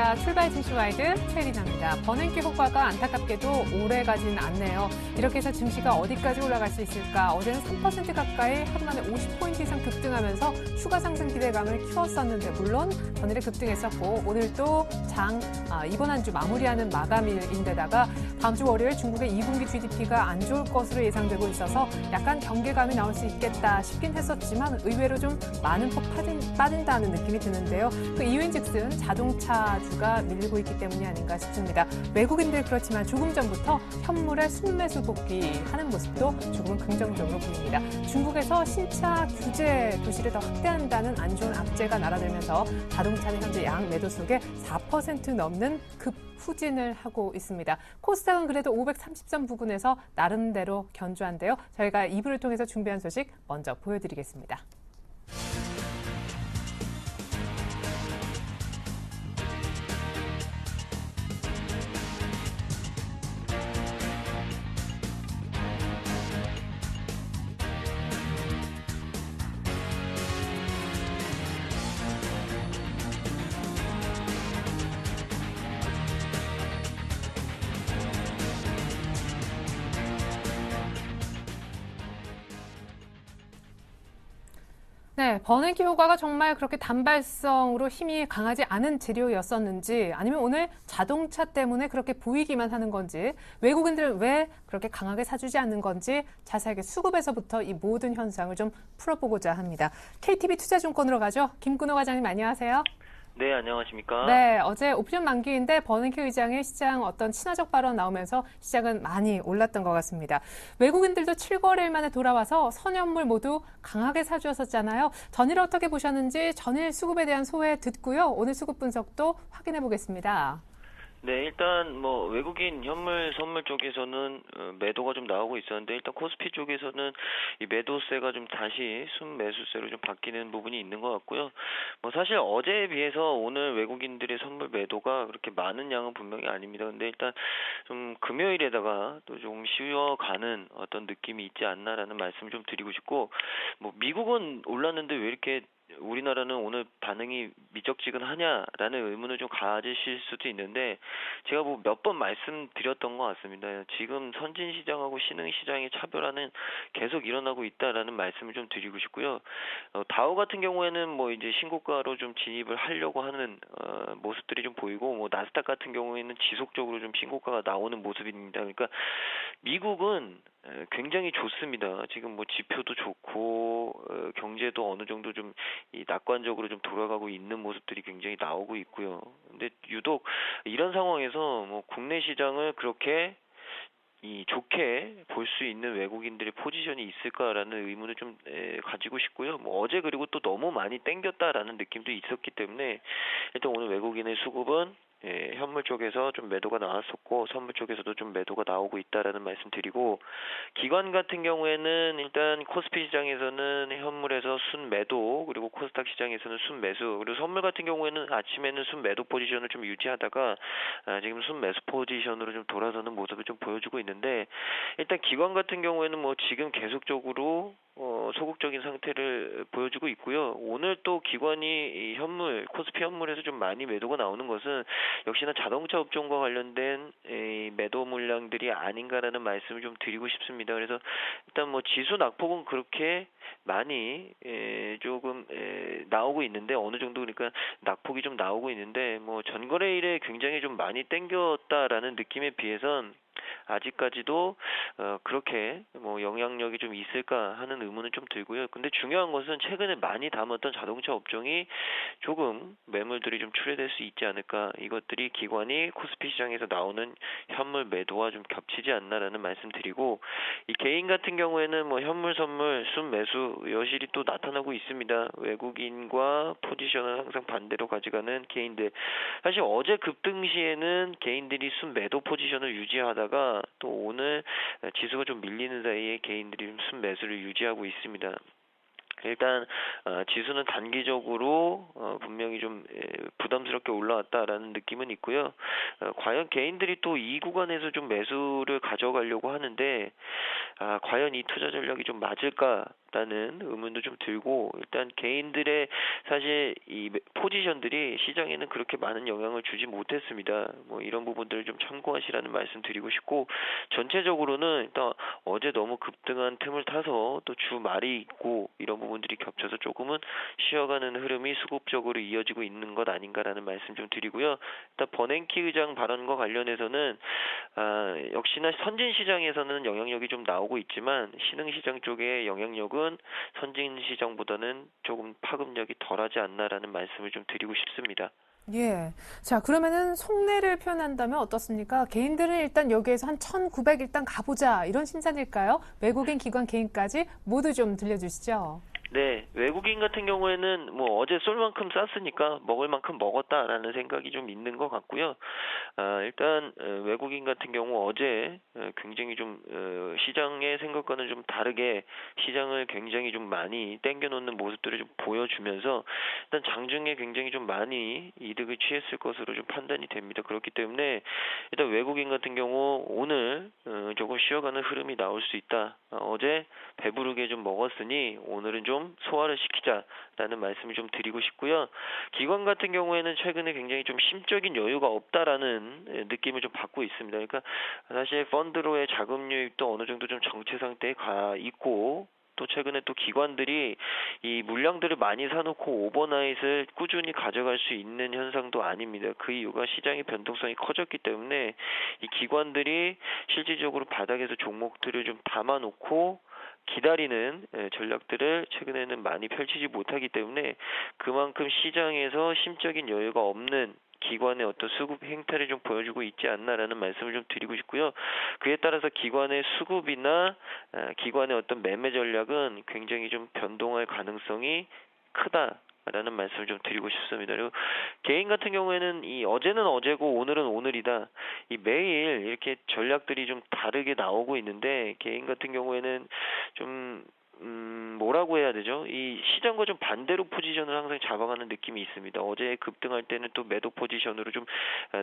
시간입니다. 출발 증시와이드 최리나입니다. 버냉키 효과가 안타깝게도 오래 가지는 않네요. 이렇게 해서 증시가 어디까지 올라갈 수 있을까? 어제는 3% 가까이 하루 만에 50포인트 이상 급등하면서 추가 상승 기대감을 키웠었는데 물론 전일에 급등했었고 오늘 또 이번 한 주 마무리하는 마감일인데다가 다음 주 월요일 중국의 2분기 GDP가 안 좋을 것으로 예상되고 있어서 약간 경계감이 나올 수 있겠다 싶긴 했었지만 의외로 좀 많은 폭 빠진다는 느낌이 드는데요. 그 이유인즉슨 자동차주가 밀리고 있기 때문이 아닌가 싶습니다. 외국인들 그렇지만 조금 전부터 현물의 순매수 복귀하는 모습도 조금은 긍정적으로 보입니다. 중국에서 신차 규제 도시를 더 확대한다는 안 좋은 악재가 날아들면서 자동차는 현재 양 매도 속에 4% 넘는 후진을 하고 있습니다. 코스닥은 그래도 530선 부근에서 나름대로 견조한데요. 저희가 2부를 통해서 준비한 소식 먼저 보여드리겠습니다. 네, 버냉키 효과가 정말 그렇게 단발성으로 힘이 강하지 않은 재료였었는지 아니면 오늘 자동차 때문에 그렇게 보이기만 하는 건지 외국인들은 왜 그렇게 강하게 사주지 않는 건지 자세하게 수급에서부터 이 모든 현상을 좀 풀어보고자 합니다. KTB 투자증권으로 가죠. 김근호 과장님 안녕하세요. 네, 안녕하십니까? 네, 어제 옵션 만기인데 버냉키 의장의 시장 어떤 친화적 발언 나오면서 시장은 많이 올랐던 것 같습니다. 외국인들도 7거래일 만에 돌아와서 선현물 모두 강하게 사주었었잖아요. 전일 어떻게 보셨는지 전일 수급에 대한 소회 듣고요. 오늘 수급 분석도 확인해 보겠습니다. 네, 일단 외국인 현물 선물 쪽에서는 매도가 좀 나오고 있었는데 일단 코스피 쪽에서는 이 매도세가 좀 다시 순매수세로 좀 바뀌는 부분이 있는 것 같고요. 사실 어제에 비해서 오늘 외국인들의 선물 매도가 그렇게 많은 양은 분명히 아닙니다. 근데 일단 좀 금요일에다가 또 좀 쉬어가는 어떤 느낌이 있지 않나라는 말씀을 좀 드리고 싶고, 미국은 올랐는데 왜 이렇게 우리나라는 오늘 반응이 미적지근하냐라는 의문을 좀 가지실 수도 있는데 제가 몇 번 말씀드렸던 것 같습니다. 지금 선진 시장하고 신흥 시장의 차별화는 계속 일어나고 있다라는 말씀을 좀 드리고 싶고요. 다우 같은 경우에는 이제 신고가로 좀 진입을 하려고 하는 모습들이 좀 보이고 나스닥 같은 경우에는 지속적으로 좀 신고가가 나오는 모습입니다. 그러니까 미국은 굉장히 좋습니다. 지금 지표도 좋고 경제도 어느 정도 좀 이 낙관적으로 좀 돌아가고 있는 모습들이 굉장히 나오고 있고요. 근데 유독 이런 상황에서 국내 시장을 그렇게 좋게 볼 수 있는 외국인들의 포지션이 있을까라는 의문을 좀 가지고 싶고요. 어제 그리고 또 너무 많이 땡겼다라는 느낌도 있었기 때문에 일단 오늘 외국인의 수급은 현물 쪽에서 좀 매도가 나왔었고 선물 쪽에서도 좀 매도가 나오고 있다라는 말씀 드리고, 기관 같은 경우에는 일단 코스피 시장에서는 현물에서 순매도, 그리고 코스닥 시장에서는 순매수, 그리고 선물 같은 경우에는 아침에는 순매도 포지션을 좀 유지하다가 지금 순매수 포지션으로 좀 돌아서는 모습을 좀 보여주고 있는데, 일단 기관 같은 경우에는 지금 계속적으로 소극적인 상태를 보여주고 있고요. 오늘 또 기관이 이 코스피 현물에서 좀 많이 매도가 나오는 것은 역시나 자동차 업종과 관련된 매도 물량들이 아닌가라는 말씀을 좀 드리고 싶습니다. 그래서 일단 지수 낙폭은 그렇게 많이 조금 나오고 있는데 어느 정도 그러니까 낙폭이 좀 나오고 있는데 전거래일에 굉장히 좀 많이 땡겼다라는 느낌에 비해선 아직까지도 그렇게 영향력이 좀 있을까 하는 의문은 좀 들고요. 근데 중요한 것은 최근에 많이 담았던 자동차 업종이 조금 매물들이 좀 출회될 수 있지 않을까. 이것들이 기관이 코스피 시장에서 나오는 현물 매도와 좀 겹치지 않나라는 말씀드리고, 이 개인 같은 경우에는 현물 선물 순매수 여실히 또 나타나고 있습니다. 외국인과 포지션을 항상 반대로 가져가는 개인들. 사실 어제 급등 시에는 개인들이 순매도 포지션을 유지하다가 또 오늘 지수가 좀 밀리는 사이에 개인들이 좀 순매수를 유지하고 있습니다. 일단 지수는 단기적으로 분명히 좀 부담스럽게 올라왔다라는 느낌은 있고요. 과연 개인들이 또 이 구간에서 좀 매수를 가져가려고 하는데 과연 이 투자 전략이 좀 맞을까라는 의문도 좀 들고, 일단 개인들의 사실 이 포지션들이 시장에는 그렇게 많은 영향을 주지 못했습니다. 뭐 이런 부분들을 좀 참고하시라는 말씀 드리고 싶고, 전체적으로는 일단 어제 너무 급등한 틈을 타서 또 주말이 있고 이런 부분들이 겹쳐서 조금은 쉬어가는 흐름이 수급적으로 이어지고 있는 것 아닌가라는 말씀 좀 드리고요. 일단 버냉키 의장 발언과 관련해서는 역시나 선진 시장에서는 영향력이 좀 나오고 있지만 신흥 시장 쪽의 영향력은 선진 시장보다는 조금 파급력이 덜하지 않나라는 말씀을 좀 드리고 싶습니다. 예. 자, 그러면은 속내를 표현한다면 어떻습니까? 개인들은 일단 여기에서 한 1,900 일단 가보자. 이런 신사일까요? 외국인, 기관, 개인까지 모두 좀 들려주시죠. 네, 외국인 같은 경우에는 뭐 어제 쏠 만큼 쌌으니까 먹을 만큼 먹었다라는 생각이 좀 있는 것 같고요. 일단 외국인 같은 경우 어제 굉장히 좀 시장의 생각과는 좀 다르게 시장을 굉장히 좀 많이 땡겨놓는 모습들을 좀 보여주면서 일단 장중에 굉장히 좀 많이 이득을 취했을 것으로 좀 판단이 됩니다. 그렇기 때문에 일단 외국인 같은 경우 오늘 조금 쉬어가는 흐름이 나올 수 있다. 어제 배부르게 좀 먹었으니 오늘은 좀 소화를 시키자라는 말씀을 좀 드리고 싶고요. 기관 같은 경우에는 최근에 굉장히 좀 심적인 여유가 없다라는 느낌을 좀 받고 있습니다. 그러니까 사실 펀드로의 자금 유입도 어느 정도 좀 정체 상태에 가 있고, 또 최근에 또 기관들이 이 물량들을 많이 사놓고 오버나잇을 꾸준히 가져갈 수 있는 현상도 아닙니다. 그 이유가 시장의 변동성이 커졌기 때문에 이 기관들이 실질적으로 바닥에서 종목들을 좀 담아놓고 기다리는 전략들을 최근에는 많이 펼치지 못하기 때문에 그만큼 시장에서 심적인 여유가 없는 기관의 어떤 수급 행태를 좀 보여주고 있지 않나라는 말씀을 좀 드리고 싶고요. 그에 따라서 기관의 수급이나 기관의 어떤 매매 전략은 굉장히 좀 변동할 가능성이 크다라는 말씀을 좀 드리고 싶습니다. 그리고 개인 같은 경우에는 이 어제는 어제고 오늘은 오늘이다. 이 매일 이렇게 전략들이 좀 다르게 나오고 있는데, 개인 같은 경우에는 좀 뭐라고 해야 되죠? 이 시장과 좀 반대로 포지션을 항상 잡아가는 느낌이 있습니다. 어제 급등할 때는 또 매도 포지션으로 좀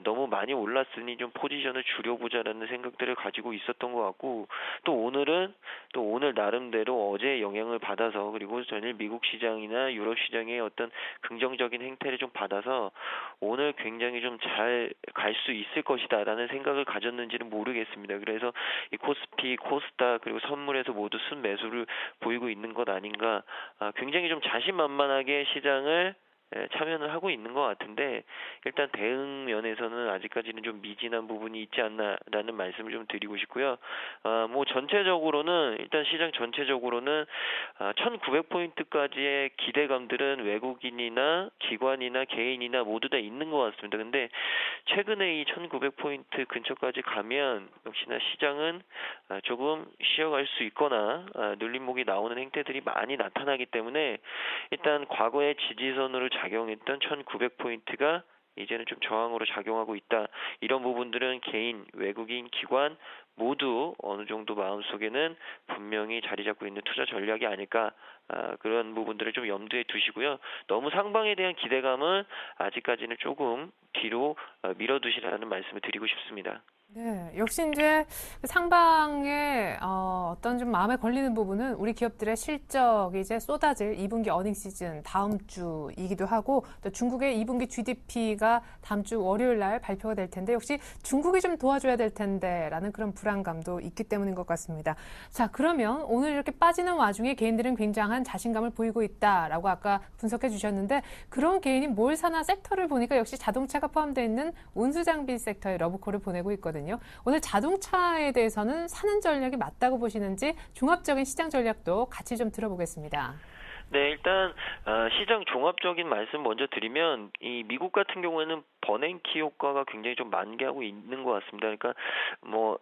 너무 많이 올랐으니 좀 포지션을 줄여보자라는 생각들을 가지고 있었던 것 같고, 또 오늘은 또 오늘 나름대로 어제 영향을 받아서, 그리고 전일 미국 시장이나 유럽 시장의 어떤 긍정적인 행태를 좀 받아서 오늘 굉장히 좀 잘 갈 수 있을 것이다라는 생각을 가졌는지는 모르겠습니다. 그래서 이 코스피, 코스닥 그리고 선물에서 모두 순매수를 보이고 있는 것 아닌가. 굉장히 좀 자신만만하게 시장을 참여를 하고 있는 것 같은데, 일단 대응 면에서는 아직까지는 좀 미진한 부분이 있지 않나라는 말씀을 좀 드리고 싶고요. 뭐 전체적으로는 일단 시장 전체적으로는 1,900포인트까지의 기대감들은 외국인이나 기관이나 개인이나 모두 다 있는 것 같습니다. 근데 최근에 이 1,900포인트 근처까지 가면 역시나 시장은 조금 쉬어갈 수 있거나 눌림목이 나오는 행태들이 많이 나타나기 때문에 일단 과거의 지지선으로 작용했던 1,900포인트가 이제는 좀 저항으로 작용하고 있다. 이런 부분들은 개인, 외국인, 기관 모두 어느 정도 마음속에는 분명히 자리 잡고 있는 투자 전략이 아닐까, 그런 부분들을 좀 염두에 두시고요. 너무 상방에 대한 기대감은 아직까지는 조금 뒤로 밀어두시라는 말씀을 드리고 싶습니다. 네, 역시 이제 상방에 어떤 좀 마음에 걸리는 부분은 우리 기업들의 실적이 이제 쏟아질 2분기 어닝 시즌 다음 주이기도 하고, 또 중국의 2분기 GDP가 다음 주 월요일 날 발표가 될 텐데 역시 중국이 좀 도와줘야 될 텐데라는 그런 불안감도 있기 때문인 것 같습니다. 자, 그러면 오늘 이렇게 빠지는 와중에 개인들은 굉장한 자신감을 보이고 있다라고 아까 분석해 주셨는데, 그런 개인이 뭘 사나 섹터를 보니까 역시 자동차가 포함되어 있는 운수장비 섹터에 러브콜을 보내고 있거든요. 오늘 자동차에 대해서는 사는 전략이 맞다고 보시는지 종합적인 시장 전략도 같이 좀 들어보겠습니다. 네, 일단 시장 종합적인 말씀 먼저 드리면, 이 미국 같은 경우에는 버냉키 효과가 굉장히 좀 만개하고 있는 것 같습니다. 그러니까 뭐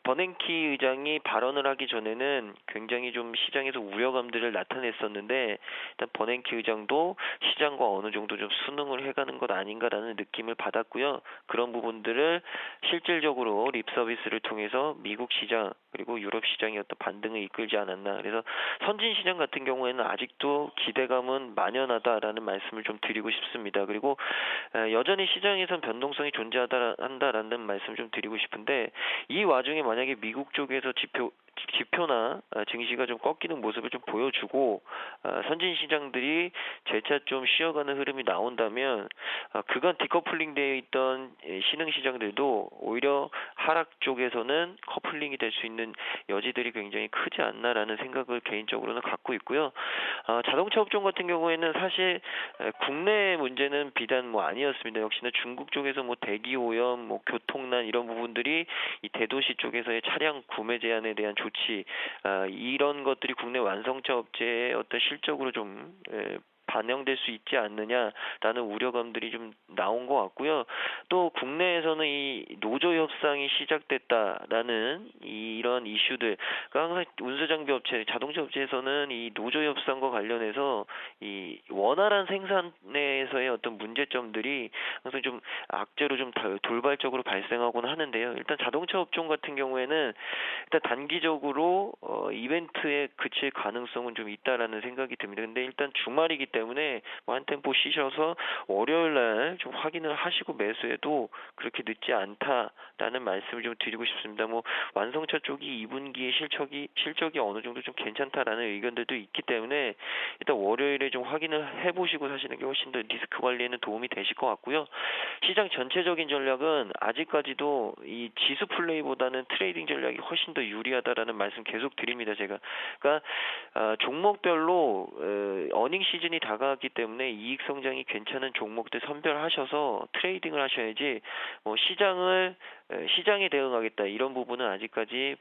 버냉키 의장이 발언을 하기 전에는 굉장히 좀 시장에서 우려감들을 나타냈었는데, 일단 버냉키 의장도 시장과 어느 정도 좀 순응을 해가는 것 아닌가라는 느낌을 받았고요. 그런 부분들을 실질적으로 립 서비스를 통해서 미국 시장 그리고 유럽 시장의 어떤 반등을 이끌지 않았나. 그래서 선진 시장 같은 경우에는 아직도 기대감은 만연하다라는 말씀을 좀 드리고 싶습니다. 그리고 여전히 시장에선 변동성이 존재한다라는 말씀 좀 드리고 싶은데, 이 와중에 만약에 미국 쪽에서 지표나 증시가 좀 꺾이는 모습을 좀 보여주고 선진 시장들이 재차 좀 쉬어가는 흐름이 나온다면 그간 디커플링 되어 있던 신흥 시장들도 오히려 하락 쪽에서는 커플링이 될 수 있는 여지들이 굉장히 크지 않나라는 생각을 개인적으로는 갖고 있고요. 자동차 업종 같은 경우에는 사실 국내 문제는 비단 뭐 아니었습니다. 역시나 중국 쪽에서 뭐 대기 오염, 뭐 교통난 이런 부분들이 이 대도시 쪽에서의 차량 구매 제한에 대한 조치 이런 것들이 국내 완성차 업체의 어떤 실적으로 좀 반영될 수 있지 않느냐라는 우려감들이 좀 나온 것 같고요. 또 국내에서는 이 노조 협상이 시작됐다라는 이런 이슈들, 그러니까 항상 운수장비 업체, 자동차 업체에서는 이 노조 협상과 관련해서 이 원활한 생산에서의 어떤 문제점들이 항상 좀 악재로 좀 돌발적으로 발생하곤 하는데요. 일단 자동차 업종 같은 경우에는 일단 단기적으로 이벤트에 그칠 가능성은 좀 있다라는 생각이 듭니다. 근데 일단 주말이기 때문에 한 템포 쉬셔서 월요일 날 좀 확인을 하시고 매수해도 그렇게 늦지 않다라는 말씀을 좀 드리고 싶습니다. 뭐 완성차 쪽이 2분기에 실적이 어느 정도 좀 괜찮다라는 의견들도 있기 때문에 일단 월요일에 좀 확인을 해보시고 사시는 게 훨씬 더 리스크 관리에는 도움이 되실 것 같고요. 시장 전체적인 전략은 아직까지도 이 지수 플레이보다는 트레이딩 전략이 훨씬 더 유리하다라는 말씀 계속 드립니다. 제가 그러니까 종목별로 어닝 시즌이 다가왔기 때문에 이익 성장이 괜찮은 종목들 선별하셔서 트레이딩을 하셔야지 뭐 시장에 대응하겠다 이런 부분은 아직까지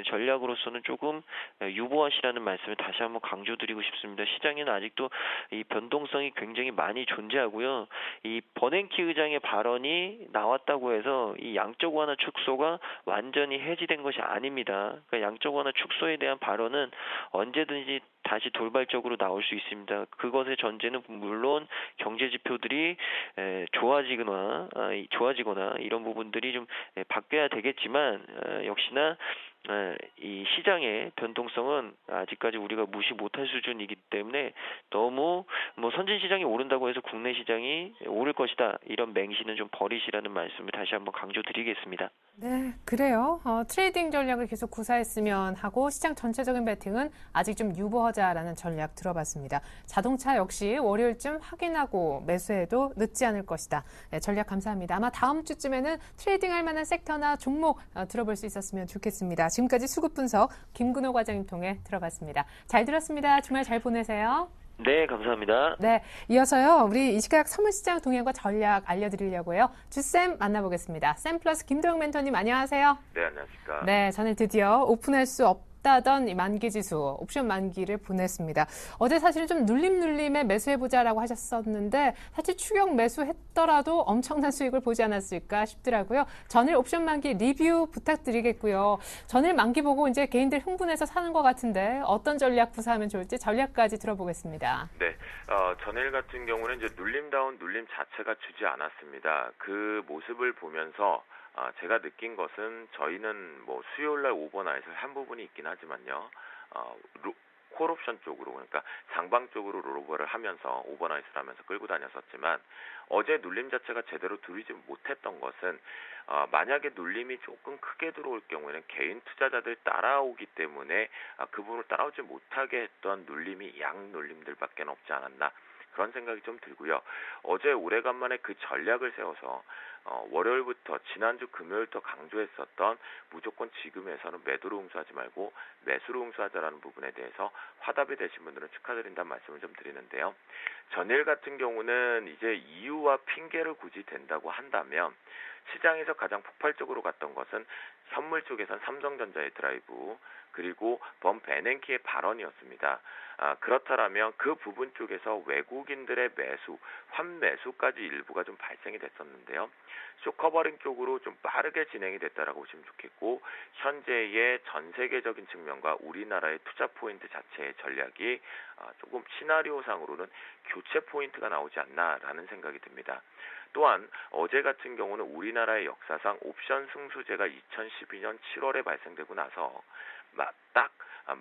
전략으로서는 조금 유보하시라는 말씀을 다시 한번 강조드리고 싶습니다. 시장에는 아직도 이 변동성이 굉장히 많이 존재하고요. 이 버냉키 의장의 발언이 나왔다고 해서 이 양적 완화 축소가 완전히 해지된 것이 아닙니다. 그러니까 양적 완화 축소에 대한 발언은 언제든지 다시 돌발적으로 나올 수 있습니다. 그것의 전제는 물론 경제 지표들이 좋아지거나 이런 부분들이 좀 바뀌어야 되겠지만 역시나 이 시장의 변동성은 아직까지 우리가 무시 못할 수준이기 때문에 너무 뭐 선진 시장이 오른다고 해서 국내 시장이 오를 것이다 이런 맹신은 좀 버리시라는 말씀을 다시 한번 강조드리겠습니다. 네, 그래요. 트레이딩 전략을 계속 구사했으면 하고 시장 전체적인 베팅은 아직 좀 유보하자라는 전략 들어봤습니다. 자동차 역시 월요일쯤 확인하고 매수해도 늦지 않을 것이다. 네, 전략 감사합니다. 아마 다음 주쯤에는 트레이딩할 만한 섹터나 종목 들어볼 수 있었으면 좋겠습니다. 지금까지 수급 분석 김근호 과장님 통해 들어봤습니다. 잘 들었습니다. 주말 잘 보내세요. 네, 감사합니다. 네, 이어서요. 우리 이 시각 선물시장 동향과 전략 알려드리려고요. 주쌤 만나보겠습니다. 쌤 플러스 김도영 멘토님 안녕하세요. 네, 안녕하십니까. 네, 저는 드디어 오픈할 수 없다던 이 만기지수, 옵션 만기를 보냈습니다. 어제 사실은 좀 눌림에 매수해보자라고 하셨었는데 사실 추격 매수했더라도 엄청난 수익을 보지 않았을까 싶더라고요. 전일 옵션 만기 리뷰 부탁드리겠고요. 전일 만기 보고 이제 개인들 흥분해서 사는 것 같은데 어떤 전략 구사하면 좋을지 전략까지 들어보겠습니다. 네, 전일 같은 경우는 이제 눌림 자체가 주지 않았습니다. 그 모습을 보면서 제가 느낀 것은 저희는 뭐 수요일날 오버나잇을 한 부분이 있긴 하지만요. 콜옵션 쪽으로 그러니까 장방 쪽으로 롤오버를 하면서 오버나잇을 하면서 끌고 다녔었지만 어제 눌림 자체가 제대로 들이지 못했던 것은 만약에 눌림이 조금 크게 들어올 경우에는 개인 투자자들 따라오기 때문에 그 부분을 따라오지 못하게 했던 눌림이 양 눌림들밖에 없지 않았나 그런 생각이 좀 들고요. 어제 오래간만에 그 전략을 세워서 월요일부터 지난주 금요일부터 강조했었던 무조건 지금에서는 매도로 응수하지 말고 매수로 응수하자라는 부분에 대해서 화답이 되신 분들은 축하드린다는 말씀을 좀 드리는데요. 전일 같은 경우는 이제 이유와 핑계를 굳이 댄다고 한다면 시장에서 가장 폭발적으로 갔던 것은 현물 쪽에선 삼성전자의 드라이브 그리고 범 베냉키의 발언이었습니다. 그렇다면 그 부분 쪽에서 외국인들의 매수, 환매수까지 일부가 좀 발생이 됐었는데요. 쇼커버링 쪽으로 좀 빠르게 진행이 됐다라고 보시면 좋겠고 현재의 전 세계적인 측면과 우리나라의 투자 포인트 자체의 전략이 조금 시나리오상으로는 교체 포인트가 나오지 않나라는 생각이 듭니다. 또한 어제 같은 경우는 우리나라의 역사상 옵션 승수제가 2012년 7월에 발생되고 나서 딱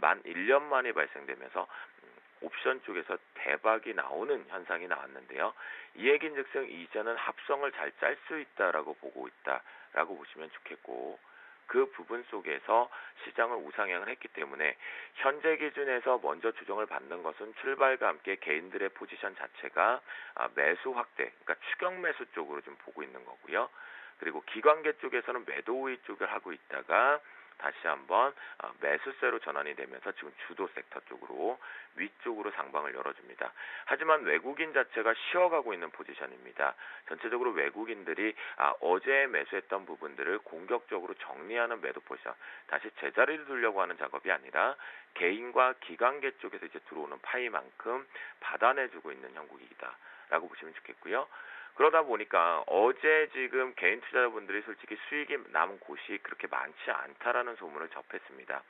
만 1년 만에 발생되면서 옵션 쪽에서 대박이 나오는 현상이 나왔는데요. 이 얘긴즉슨 이제는 합성을 잘 짤 수 있다라고 보고 있다라고 보시면 좋겠고 그 부분 속에서 시장을 우상향을 했기 때문에 현재 기준에서 먼저 조정을 받는 것은 출발과 함께 개인들의 포지션 자체가 매수 확대, 그러니까 추격 매수 쪽으로 좀 보고 있는 거고요. 그리고 기관계 쪽에서는 매도 우위 쪽을 하고 있다가 다시 한번 매수세로 전환이 되면서 지금 주도 섹터 쪽으로 위쪽으로 상방을 열어줍니다. 하지만 외국인 자체가 쉬어가고 있는 포지션입니다. 전체적으로 외국인들이 어제 매수했던 부분들을 공격적으로 정리하는 매도 포지션, 다시 제자리를 두려고 하는 작업이 아니라 개인과 기관계 쪽에서 이제 들어오는 파이만큼 받아내주고 있는 형국이다라고 보시면 좋겠고요. 그러다 보니까 어제 지금 개인 투자자분들이 솔직히 수익이 남은 곳이 그렇게 많지 않다라는 소문을 접했습니다.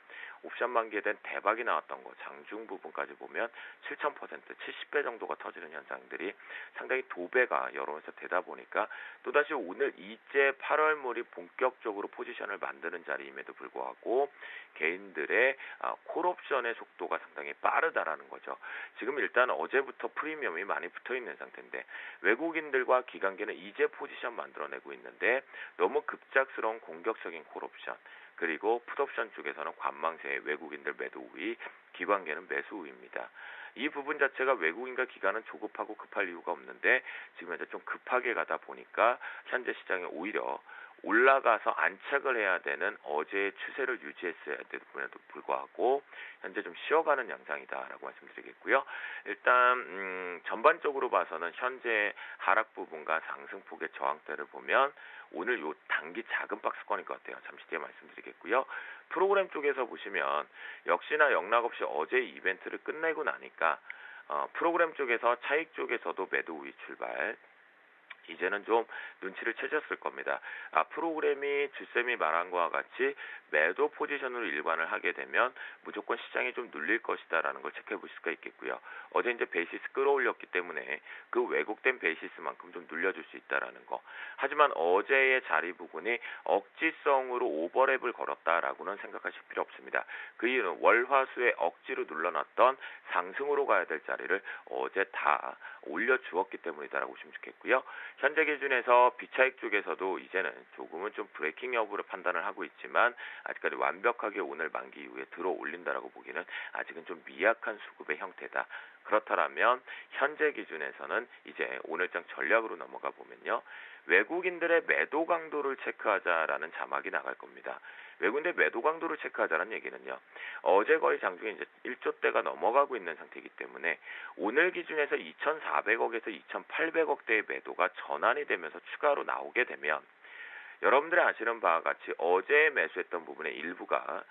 옵션 만기에 대한 대박이 나왔던 거 장중 부분까지 보면 7,000%, 70배 정도가 터지는 현상들이 상당히 도배가 여론에서 되다 보니까 또다시 오늘 이제 8월물이 본격적으로 포지션을 만드는 자리임에도 불구하고 개인들의 콜옵션의 속도가 상당히 빠르다라는 거죠. 지금 일단 어제부터 프리미엄이 많이 붙어있는 상태인데 외국인들과 기관계는 이제 포지션 만들어내고 있는데 너무 급작스러운 공격적인 콜옵션, 그리고 풋옵션 쪽에서는 관망세의 외국인들 매도 우위, 기관계는 매수 우위입니다. 이 부분 자체가 외국인과 기관은 조급하고 급할 이유가 없는데 지금 현재 좀 급하게 가다 보니까 현재 시장에 오히려 올라가서 안착을 해야 되는 어제의 추세를 유지했어야 됨에도 불구하고 현재 좀 쉬어가는 양상이다라고 말씀드리겠고요. 일단 전반적으로 봐서는 현재 하락 부분과 상승폭의 저항대를 보면 오늘 요 단기 작은 박스권일 것 같아요. 잠시 뒤에 말씀드리겠고요. 프로그램 쪽에서 보시면 역시나 영락없이 어제 이벤트를 끝내고 나니까 프로그램 쪽에서 차익 쪽에서도 매도 우위 출발, 이제는 좀 눈치를 채셨을 겁니다. 프로그램이 주쌤이 말한 것과 같이 매도 포지션으로 일관을 하게 되면 무조건 시장이 좀 눌릴 것이다라는 걸 체크해 보실 수가 있겠고요. 어제 이제 베이시스 끌어올렸기 때문에 그 왜곡된 베이시스만큼 좀 눌려줄 수 있다라는 거. 하지만 어제의 자리 부분이 억지성으로 오버랩을 걸었다라고는 생각하실 필요 없습니다. 그 이유는 월화수에 억지로 눌러놨던 상승으로 가야 될 자리를 어제 다 올려주었기 때문이다라고 보시면 좋겠고요. 현재 기준에서 비차익 쪽에서도 이제는 조금은 좀 브레이킹 여부를 판단을 하고 있지만 아직까지 완벽하게 오늘 만기 이후에 들어 올린다라고 보기는 아직은 좀 미약한 수급의 형태다. 그렇다면 현재 기준에서는 이제 오늘장 전략으로 넘어가 보면요. 외국인들의 매도 강도를 체크하자라는 자막이 나갈 겁니다. 외국인들의 매도 강도를 체크하자는 얘기는요. 어제 거의 장중에 이제 1조대가 넘어가고 있는 상태이기 때문에 오늘 기준에서 2,400억에서 2,800억대의 매도가 전환이 되면서 추가로 나오게 되면 여러분들이 아시는 바와 같이 어제 매수했던 부분의 일부가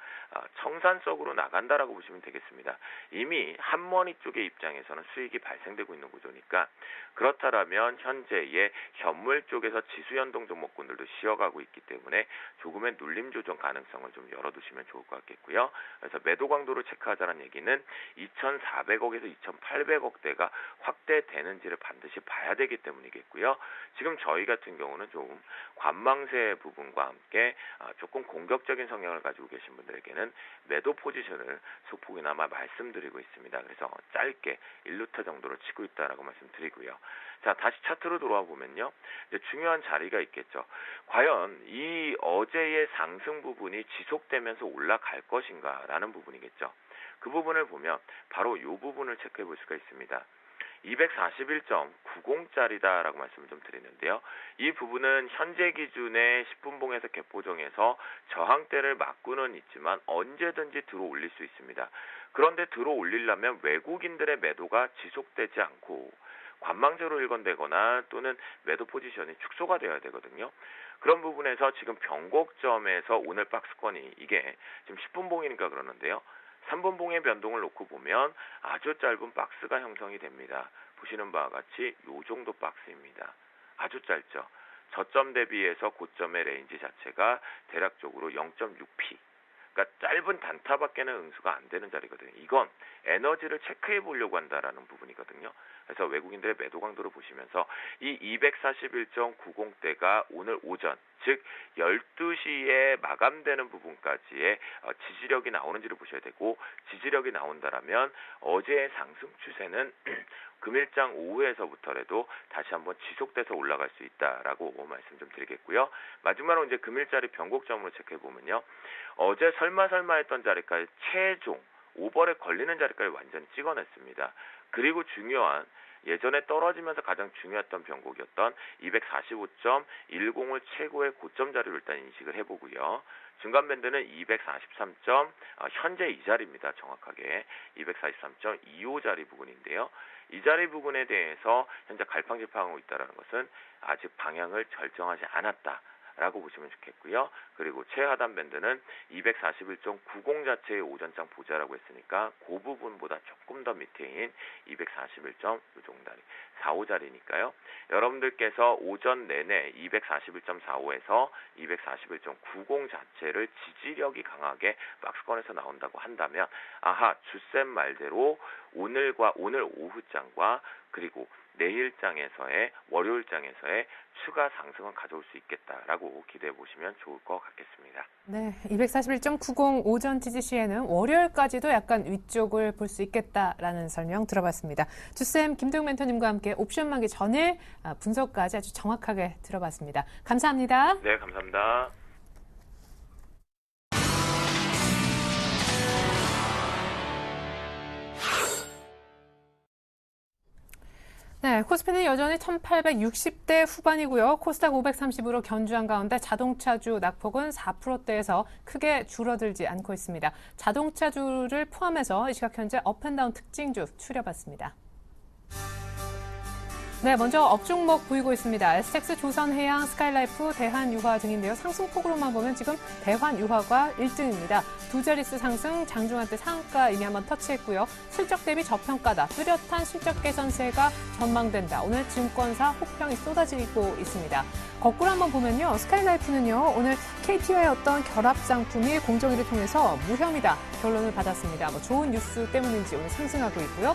청산석으로 나간다라고 보시면 되겠습니다. 이미 한머니 쪽의 입장에서는 수익이 발생되고 있는 구조니까 그렇다면 현재의 현물 쪽에서 지수연동 종목군들도 쉬어가고 있기 때문에 조금의 눌림 조정 가능성을 좀 열어두시면 좋을 것 같겠고요. 그래서 매도 강도를 체크하자는 얘기는 2,400억에서 2,800억대가 확대되는지를 반드시 봐야 되기 때문이겠고요. 지금 저희 같은 경우는 좀 관망세 부분과 함께 조금 공격적인 성향을 가지고 계신 분들에게는 매도 포지션을 소폭이나마 말씀드리고 있습니다. 그래서 짧게 1루터 정도로 치고 있다라고 말씀드리고요. 자, 다시 차트로 돌아와 보면요. 이제 중요한 자리가 있겠죠. 과연 이 어제의 상승 부분이 지속되면서 올라갈 것인가라는 부분이겠죠. 그 부분을 보면 바로 이 부분을 체크해 볼 수가 있습니다. 241.90짜리다라고 말씀을 좀 드리는데요. 이 부분은 현재 기준의 10분봉에서 갭보정에서 저항대를 맞고는 있지만 언제든지 들어 올릴 수 있습니다. 그런데 들어 올리려면 외국인들의 매도가 지속되지 않고 관망제로 일관되거나 또는 매도 포지션이 축소가 되어야 되거든요. 그런 부분에서 지금 변곡점에서 오늘 박스권이 이게 지금 10분봉이니까 그러는데요. 3분봉의 변동을 놓고 보면 아주 짧은 박스가 형성이 됩니다. 보시는 바와 같이 이 정도 박스입니다. 아주 짧죠. 저점 대비해서 고점의 레인지 자체가 대략적으로 0.6p. 그러니까 짧은 단타밖에는 응수가 안 되는 자리거든요. 이건 에너지를 체크해 보려고 한다라는 부분이거든요. 그래서 외국인들의 매도 강도를 보시면서 이 241.90대가 오늘 오전, 즉 12시에 마감되는 부분까지의 지지력이 나오는지를 보셔야 되고 지지력이 나온다라면 어제의 상승 추세는 금일장 오후에서부터라도 다시 한번 지속돼서 올라갈 수 있다라고 말씀 좀 드리겠고요. 마지막으로 이제 금일자리 변곡점으로 체크해 보면요. 어제 설마 했던 자리까지 최종 오버에 걸리는 자리까지 완전히 찍어냈습니다. 그리고 중요한 예전에 떨어지면서 가장 중요했던 변곡이었던 245.10을 최고의 고점 자리로 일단 인식을 해보고요. 중간 밴드는 243. 현재 이 자리입니다. 정확하게 243.25 자리 부근인데요. 이 자리 부근에 대해서 현재 갈팡질팡하고 있다는 것은 아직 방향을 결정하지 않았다라고 보시면 좋겠고요. 그리고 최하단 밴드는 241.90 자체의 오전장 보자라고 했으니까 그 부분보다 조금 더 밑에인 241.요정다리 45자리니까요. 여러분들께서 오전 내내 241.45에서 241.90 자체를 지지력이 강하게 박스권에서 나온다고 한다면 주셈 말대로 오늘 오후장과 그리고 내일장에서의 월요일장에서의 추가 상승을 가져올 수 있겠다라고 기대해 보시면 좋을 것 같겠습니다. 네, 241.90 오전 지지시에는 월요일까지도 약간 위쪽을 볼 수 있겠다라는 설명 들어봤습니다. 주쌤 김도영 멘토님과 함께 옵션 만기 전일 분석까지 아주 정확하게 들어봤습니다. 감사합니다. 네, 감사합니다. 네, 코스피는 여전히 1860대 후반이고요. 코스닥 530으로 견주한 가운데 자동차주 낙폭은 4%대에서 크게 줄어들지 않고 있습니다. 자동차주를 포함해서 이 시각 현재 업앤다운 특징주 추려봤습니다. 네, 먼저 업종목 보이고 있습니다. STX, 조선해양, 스카이라이프, 대한유화 등인데요. 상승폭으로만 보면 지금 대한유화가 1등입니다. 두 자릿수 상승, 장중한 때 상한가 이미 한번 터치했고요. 실적 대비 저평가다. 뚜렷한 실적 개선세가 전망된다. 오늘 증권사 호평이 쏟아지고 있습니다. 거꾸로 한번 보면요. 스카이라이프는요. 오늘 KT와의 어떤 결합 상품이 공정위를 통해서 무혐의다 결론을 받았습니다. 좋은 뉴스 때문인지 오늘 상승하고 있고요.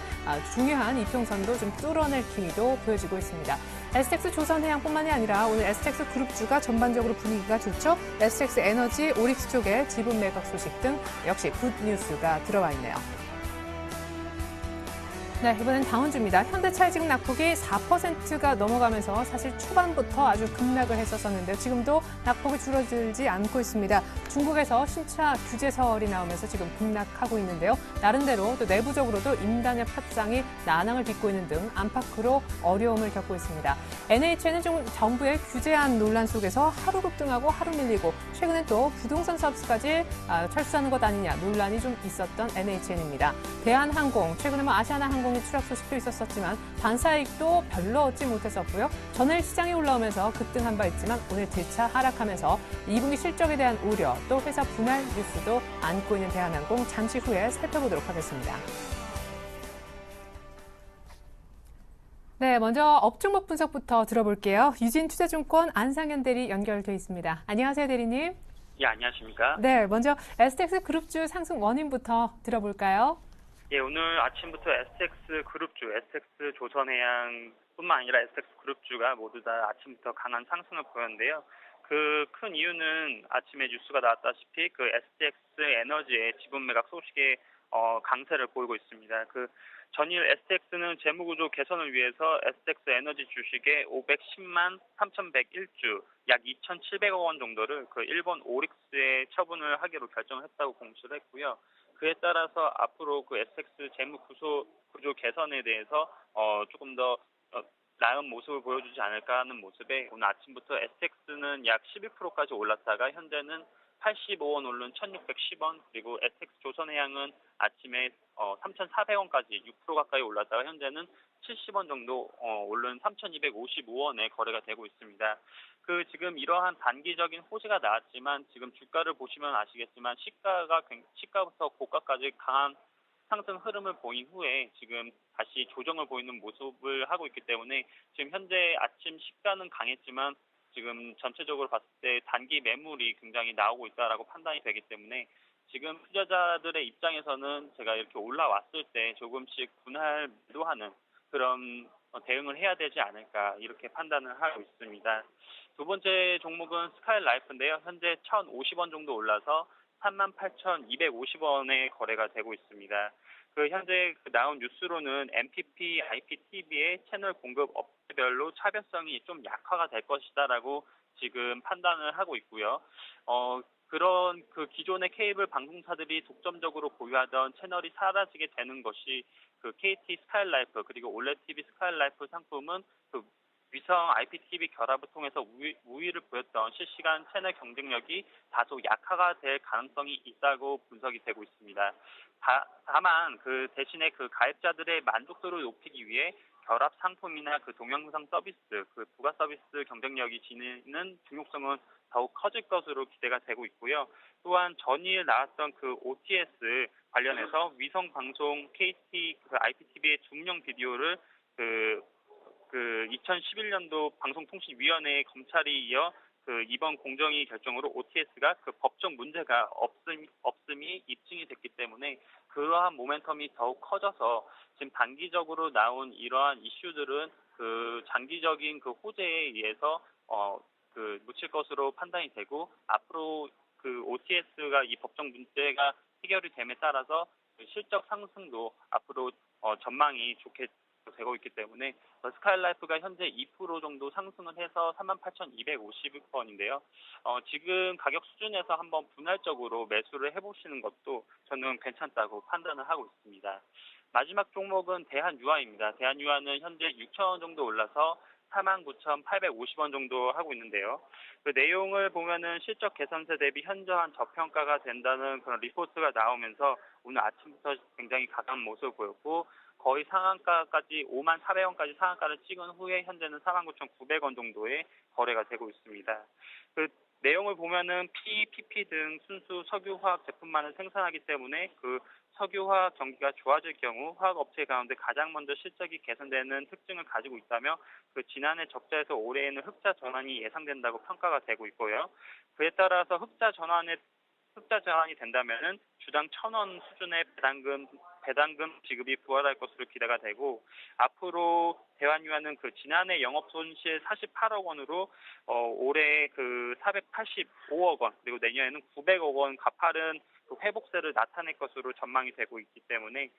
중요한 이평선도 좀 뚫어낼 기미도 보여지고 있습니다. STX 조선해양뿐만이 아니라 오늘 STX 그룹주가 전반적으로 분위기가 좋죠. STX 에너지, 오릭스 쪽에 지분 매각 소식 등 역시 굿 뉴스가 들어와 있네요. 네, 이번엔 다운주입니다. 현대차의 지금 낙폭이 4%가 넘어가면서 사실 초반부터 아주 급락을 했었는데요. 지금도 낙폭이 줄어들지 않고 있습니다. 중국에서 신차 규제설이 나오면서 지금 급락하고 있는데요. 나름대로 또 내부적으로도 임단의 팟상이 난항을 빚고 있는 등 안팎으로 어려움을 겪고 있습니다. NHN은 좀 정부의 규제안 논란 속에서 하루 급등하고 하루 밀리고 최근엔 또 부동산 사업까지 철수하는 것 아니냐 논란이 좀 있었던 NHN입니다. 대한항공, 최근에 아시아나항공이 추락 소식도 있었지만 반사이익도 별로 얻지 못했었고요. 전일 시장이 올라오면서 급등한 바 있지만 오늘 재차 하락하면서 2분기 실적에 대한 우려, 또 회사 분할 뉴스도 안고 있는 대한항공 잠시 후에 살펴보도록 하겠습니다. 네, 먼저 업종목 분석부터 들어볼게요. 유진투자증권 안상현 대리 연결돼 있습니다. 안녕하세요, 대리님. 예, 안녕하십니까? 네, 먼저 STX 그룹주 상승 원인부터 들어볼까요? 예, 오늘 아침부터 STX 그룹주, STX 조선해양뿐만 아니라 STX 그룹주가 모두 다 아침부터 강한 상승을 보였는데요. 그 큰 이유는 아침에 뉴스가 나왔다시피 그 STX 에너지의 지분 매각 소식에 강세를 보이고 있습니다. 그 전일 STX는 재무구조 개선을 위해서 STX 에너지 주식의 510만 3,101주, 약 2,700억 원 정도를 그 일본 오릭스에 처분을 하기로 결정을 했다고 공시를 했고요. 그에 따라서 앞으로 그 STX 재무 구조 개선에 대해서 조금 더 나은 모습을 보여주지 않을까 하는 모습에 오늘 아침부터 STX는 약 11%까지 올랐다가 현재는 85원 오른 1,610원, 그리고 STX 조선해양은 아침에 3,400원까지 6% 가까이 올랐다가 현재는 70원 정도 오른 3,255원에 거래가 되고 있습니다. 그 지금 이러한 단기적인 호재가 나왔지만 지금 주가를 보시면 아시겠지만 시가부터 고가까지 강한 상승 흐름을 보인 후에 지금 다시 조정을 보이는 모습을 하고 있기 때문에 지금 현재 아침 시가는 강했지만 지금 전체적으로 봤을 때 단기 매물이 굉장히 나오고 있다라고 판단이 되기 때문에 지금 투자자들의 입장에서는 제가 이렇게 올라왔을 때 조금씩 분할 매도하는 그런 대응을 해야 되지 않을까 이렇게 판단을 하고 있습니다. 두 번째 종목은 스카이라이프인데요. 현재 1,050원 정도 올라서 38,250원에 거래가 되고 있습니다. 현재 나온 뉴스로는 MPP, IPTV의 채널 공급 업체별로 차별성이 좀 약화가 될 것이다라고 지금 판단을 하고 있고요. 그런 기존의 케이블 방송사들이 독점적으로 보유하던 채널이 사라지게 되는 것이 KT 스카이라이프 그리고 올레TV 스카이라이프 상품은 위성 IPTV 결합을 통해서 우위를 보였던 실시간 채널 경쟁력이 다소 약화가 될 가능성이 있다고 분석이 되고 있습니다. 다만 대신에 가입자들의 만족도를 높이기 위해 결합 상품이나 동영상 서비스, 부가 서비스 경쟁력이 지니는 중요성은 더욱 커질 것으로 기대가 되고 있고요. 또한 전일 나왔던 OTS 관련해서 위성 방송 KT IPTV의 중령 비디오를 2011년도 방송통신위원회 검찰이 이어 이번 공정위 결정으로 OTS가 법적 문제가 없음이 입증이 됐기 때문에 그러한 모멘텀이 더욱 커져서 지금 단기적으로 나온 이러한 이슈들은 장기적인 호재에 의해서 묻힐 것으로 판단이 되고 앞으로 OTS가 이 법적 문제가 해결이 됨에 따라서 실적 상승도 앞으로 전망이 좋게 되고 있기 때문에 스카이라이프가 현재 2% 정도 상승을 해서 38,250원인데요. 지금 가격 수준에서 한번 분할적으로 매수를 해보시는 것도 저는 괜찮다고 판단을 하고 있습니다. 마지막 종목은 대한유아입니다. 대한유아는 현재 6,000원 정도 올라서 49,850원 정도 하고 있는데요. 내용을 보면은 실적 개선세 대비 현저한 저평가가 된다는 그런 리포트가 나오면서 오늘 아침부터 굉장히 강한 모습을 보였고 거의 상한가까지 54,000원까지 상한가를 찍은 후에 현재는 49,900원 정도의 거래가 되고 있습니다. 내용을 보면은 PP 등 순수 석유화학 제품만을 생산하기 때문에 석유화학 경기가 좋아질 경우 화학업체 가운데 가장 먼저 실적이 개선되는 특징을 가지고 있다며 지난해 적자에서 올해에는 흑자 전환이 예상된다고 평가가 되고 있고요. 그에 따라서 흑자 전환이 된다면은 주당 1,000원 수준의 배당금 지급이 부활할 것으로 기대가 되고 앞으로 대한유아는 지난해 영업 손실 48억 원으로 올해 485억 원 그리고 내년에는 900억 원 가파른 회복세를 나타낼 것으로 전망이 되고 있기 때문에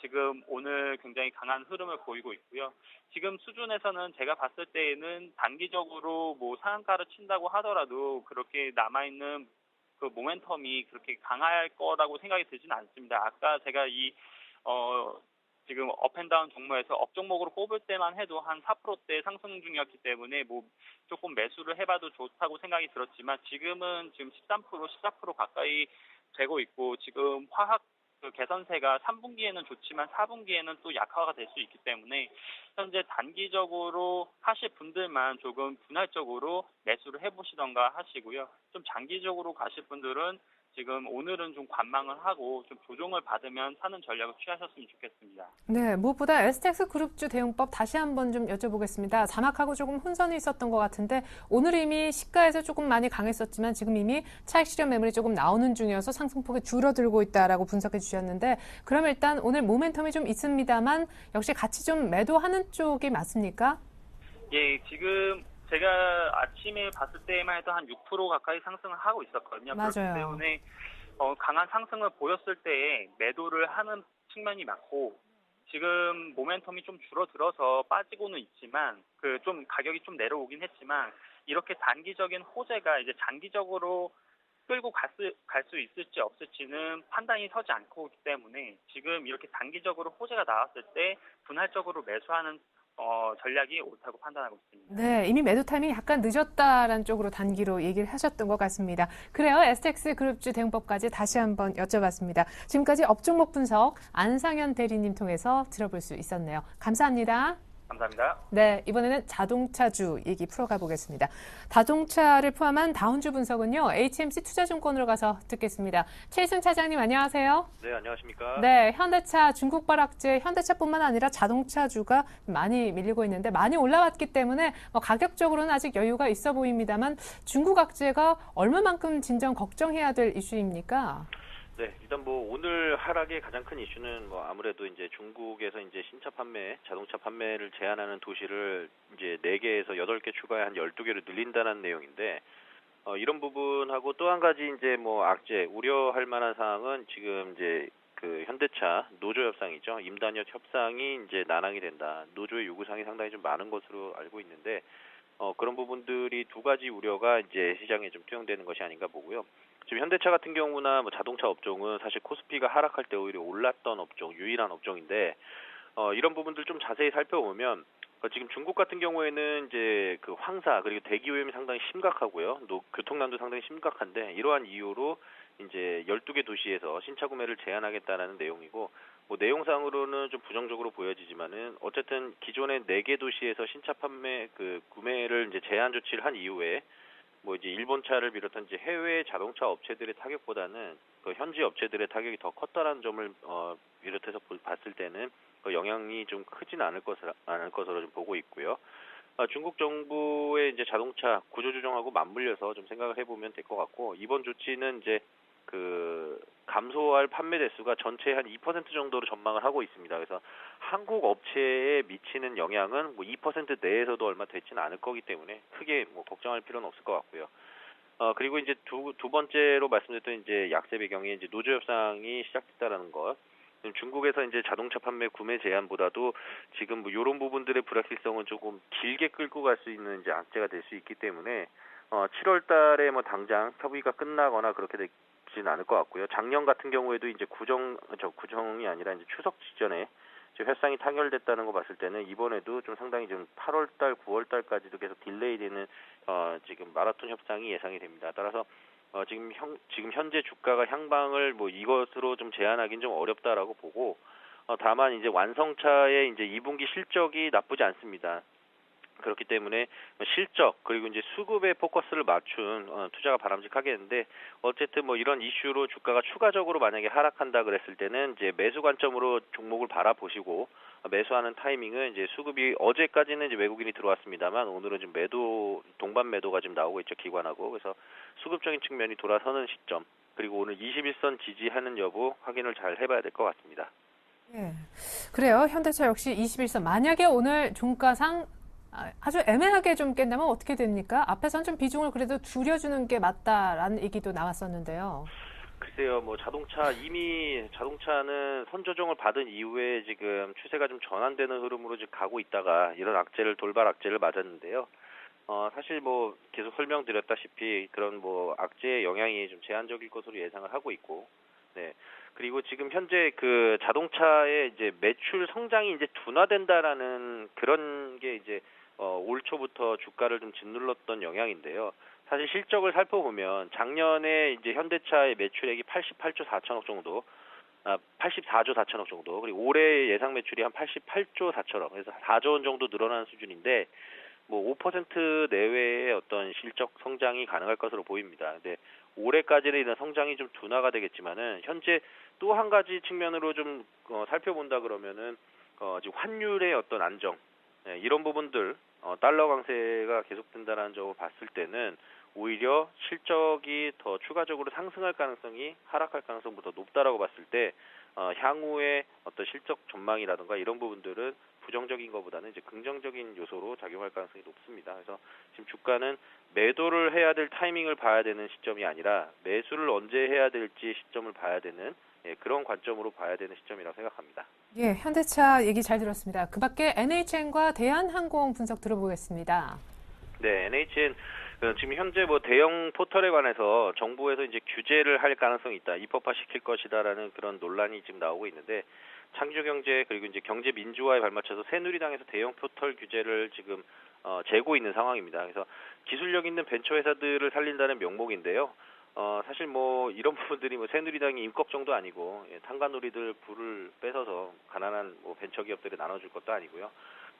지금 오늘 굉장히 강한 흐름을 보이고 있고요. 지금 수준에서는 제가 봤을 때에는 단기적으로 상한가를 친다고 하더라도 그렇게 남아있는 모멘텀이 그렇게 강할 거라고 생각이 들지는 않습니다. 아까 제가 지금 업앤다운 종목에서 업종목으로 꼽을 때만 해도 한 4%대 상승 중이었기 때문에 조금 매수를 해봐도 좋다고 생각이 들었지만 지금 13%, 14% 가까이 되고 있고 지금 화학 개선세가 3분기에는 좋지만 4분기에는 또 약화가 될 수 있기 때문에 현재 단기적으로 하실 분들만 조금 분할적으로 매수를 해보시던가 하시고요. 좀 장기적으로 가실 분들은 지금 오늘은 좀 관망을 하고 좀 조정을 받으면 사는 전략을 취하셨으면 좋겠습니다. 네, 무엇보다 STX 그룹주 대응법 다시 한번 좀 여쭤보겠습니다. 자막하고 조금 혼선이 있었던 것 같은데 오늘 이미 시가에서 조금 많이 강했었지만 지금 이미 차익 실현 매물이 조금 나오는 중이어서 상승폭이 줄어들고 있다라고 분석해 주셨는데 그럼 일단 오늘 모멘텀이 좀 있습니다만 역시 같이 좀 매도하는 쪽이 맞습니까? 예, 지금 제가 아침에 봤을 때만 해도 한 6% 가까이 상승을 하고 있었거든요. 맞아요. 그렇기 때문에 강한 상승을 보였을 때에 매도를 하는 측면이 맞고 지금 모멘텀이 좀 줄어들어서 빠지고는 있지만 좀 가격이 좀 내려오긴 했지만 이렇게 단기적인 호재가 이제 장기적으로 끌고 갈 수 있을지 없을지는 판단이 서지 않고 있기 때문에 지금 이렇게 단기적으로 호재가 나왔을 때 분할적으로 매수하는 전략이 옳다고 판단하고 있습니다. 네, 이미 매도 타이밍이 약간 늦었다라는 쪽으로 단기로 얘기를 하셨던 것 같습니다. 그래요, STX 그룹주 대응법까지 다시 한번 여쭤봤습니다. 지금까지 업종목 분석 안상현 대리님 통해서 들어볼 수 있었네요. 감사합니다. 감사합니다. 네, 이번에는 자동차주 얘기 풀어가 보겠습니다. 자동차를 포함한 다운주 분석은요, HMC 투자증권으로 가서 듣겠습니다. 최희순 차장님 안녕하세요. 네, 안녕하십니까. 네, 현대차 중국발 악재, 현대차뿐만 아니라 자동차주가 많이 밀리고 있는데 많이 올라왔기 때문에 가격적으로는 아직 여유가 있어 보입니다만 중국 악재가 얼마만큼 진정 걱정해야 될 이슈입니까? 네, 일단 오늘 하락의 가장 큰 이슈는 아무래도 이제 중국에서 이제 신차 판매, 자동차 판매를 제한하는 도시를 이제 4개에서 8개 추가해 한 12개로 늘린다는 내용인데, 이런 부분하고 또 한 가지 이제 뭐 악재 우려할 만한 사항은 지금 이제 그 현대차 노조 협상이죠. 임단협 협상이 이제 난항이 된다. 노조의 요구사항이 상당히 좀 많은 것으로 알고 있는데 그런 부분들이 두 가지 우려가 이제 시장에 좀 투영되는 것이 아닌가 보고요. 지금 현대차 같은 경우나 뭐 자동차 업종은 사실 코스피가 하락할 때 오히려 올랐던 업종, 유일한 업종인데 이런 부분들 좀 자세히 살펴보면 지금 중국 같은 경우에는 이제 그 황사 그리고 대기 오염이 상당히 심각하고요. 교통난도 상당히 심각한데 이러한 이유로 이제 12개 도시에서 신차 구매를 제한하겠다라는 내용이고 뭐 내용상으로는 좀 부정적으로 보여지지만은 어쨌든 기존의 4개 도시에서 신차 판매 그 구매를 이제 제한 조치를 한 이후에 뭐 이제 일본 차를 비롯한 이제 해외 자동차 업체들의 타격보다는 그 현지 업체들의 타격이 더 컸다라는 점을 비롯해서 봤을 때는 그 영향이 좀 크진 않을 것으로 좀 보고 있고요. 중국 정부의 이제 자동차 구조조정하고 맞물려서 좀 생각을 해보면 될 것 같고 이번 조치는 이제 그 감소할 판매 대수가 전체의 한 2% 정도로 전망을 하고 있습니다. 그래서 한국 업체에 미치는 영향은 뭐 2% 내에서도 얼마 되지는 않을 거기 때문에 크게 뭐 걱정할 필요는 없을 것 같고요. 그리고 이제 두 번째로 말씀드렸던 이제 약세 배경에 이제 노조 협상이 시작됐다라는 것. 중국에서 이제 자동차 판매 구매 제한보다도 지금 뭐 이런 부분들의 불확실성은 조금 길게 끌고 갈 수 있는 이제 악재가 될 수 있기 때문에 7월 달에 뭐 당장 협의가 끝나거나 그렇게 되지는 않을 것 같고요. 작년 같은 경우에도 이제 구정이 아니라 이제 추석 직전에 협상이 타결됐다는 거 봤을 때는 이번에도 좀 상당히 좀 8월 달, 9월 달까지도 계속 딜레이되는 지금 마라톤 협상이 예상이 됩니다. 따라서 지금 현재 주가가 향방을 뭐 이것으로 좀 제한하기는 좀 어렵다라고 보고 다만 이제 완성차의 이제 2분기 실적이 나쁘지 않습니다. 그렇기 때문에 실적 그리고 이제 수급에 포커스를 맞춘 투자가 바람직하겠는데 어쨌든 뭐 이런 이슈로 주가가 추가적으로 만약에 하락한다 그랬을 때는 이제 매수 관점으로 종목을 바라보시고 매수하는 타이밍은 이제 수급이 어제까지는 이제 외국인이 들어왔습니다만 오늘은 좀 동반 매도가 좀 나오고 있죠. 기관하고. 그래서 수급적인 측면이 돌아서는 시점 그리고 오늘 21선 지지하는 여부 확인을 잘 해봐야 될 것 같습니다. 예. 그래요. 현대차 역시 21선. 만약에 오늘 종가상 아주 애매하게 좀 깬다면 어떻게 됩니까? 앞에선 좀 비중을 그래도 줄여주는 게 맞다라는 얘기도 나왔었는데요. 글쎄요, 뭐 이미 자동차는 선조정을 받은 이후에 지금 추세가 좀 전환되는 흐름으로 지금 가고 있다가 이런 돌발 악재를 맞았는데요. 사실 뭐 계속 설명드렸다시피 그런 뭐 악재의 영향이 좀 제한적일 것으로 예상을 하고 있고, 네. 그리고 지금 현재 그 자동차의 이제 매출 성장이 이제 둔화된다라는 그런 게 이제 올 초부터 주가를 좀 짓눌렀던 영향인데요. 사실 실적을 살펴보면 작년에 이제 현대차의 매출액이 88조 4천억 정도, 84조 4천억 정도, 그리고 올해 예상 매출이 한 88조 4천억, 그래서 4조 원 정도 늘어나는 수준인데, 뭐 5% 내외의 어떤 실적 성장이 가능할 것으로 보입니다. 근데 올해까지는 이런 성장이 좀 둔화가 되겠지만은 현재 또 한 가지 측면으로 좀 살펴본다 그러면은 지금 환율의 어떤 안정, 이런 부분들, 달러 강세가 계속된다는 점을 봤을 때는 오히려 실적이 더 추가적으로 상승할 가능성이 하락할 가능성보다 높다라고 봤을 때 향후의 어떤 실적 전망이라든가 이런 부분들은 부정적인 것보다는 이제 긍정적인 요소로 작용할 가능성이 높습니다. 그래서 지금 주가는 매도를 해야 될 타이밍을 봐야 되는 시점이 아니라 매수를 언제 해야 될지 시점을 봐야 되는 그런 관점으로 봐야 되는 시점이라고 생각합니다. 예, 현대차 얘기 잘 들었습니다. 그 밖에 NHN과 대한항공 분석 들어보겠습니다. 네, NHN 지금 현재 뭐 대형 포털에 관해서 정부에서 이제 규제를 할 가능성이 있다, 입법화 시킬 것이다라는 그런 논란이 지금 나오고 있는데 창조경제 그리고 이제 경제민주화에 발맞춰서 새누리당에서 대형 포털 규제를 지금 재고 있는 상황입니다. 그래서 기술력 있는 벤처 회사들을 살린다는 명목인데요. 사실 뭐 이런 부분들이 뭐 새누리당이 임꺽정도 아니고 탄간놀이들 부를 뺏어서 가난한 뭐 벤처 기업들에 나눠줄 것도 아니고요.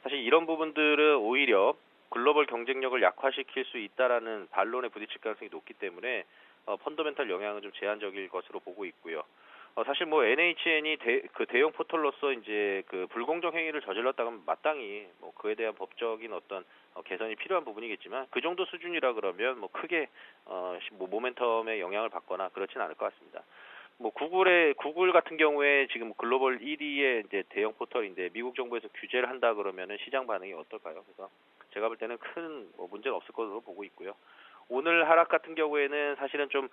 사실 이런 부분들은 오히려 글로벌 경쟁력을 약화시킬 수 있다라는 반론에 부딪힐 가능성이 높기 때문에 펀더멘탈 영향은 좀 제한적일 것으로 보고 있고요. 사실 뭐 NHN이 대형 포털로서 이제 그 불공정 행위를 저질렀다면 마땅히 뭐 그에 대한 법적인 어떤 개선이 필요한 부분이겠지만 그 정도 수준이라 그러면 뭐 크게 뭐 모멘텀에 영향을 받거나 그렇진 않을 것 같습니다. 뭐 구글 같은 경우에 지금 글로벌 1위의 이제 대형 포털인데 미국 정부에서 규제를 한다 그러면은 시장 반응이 어떨까요? 그래서 제가 볼 때는 큰 뭐 문제는 없을 것으로 보고 있고요. 오늘 하락 같은 경우에는 사실은 좀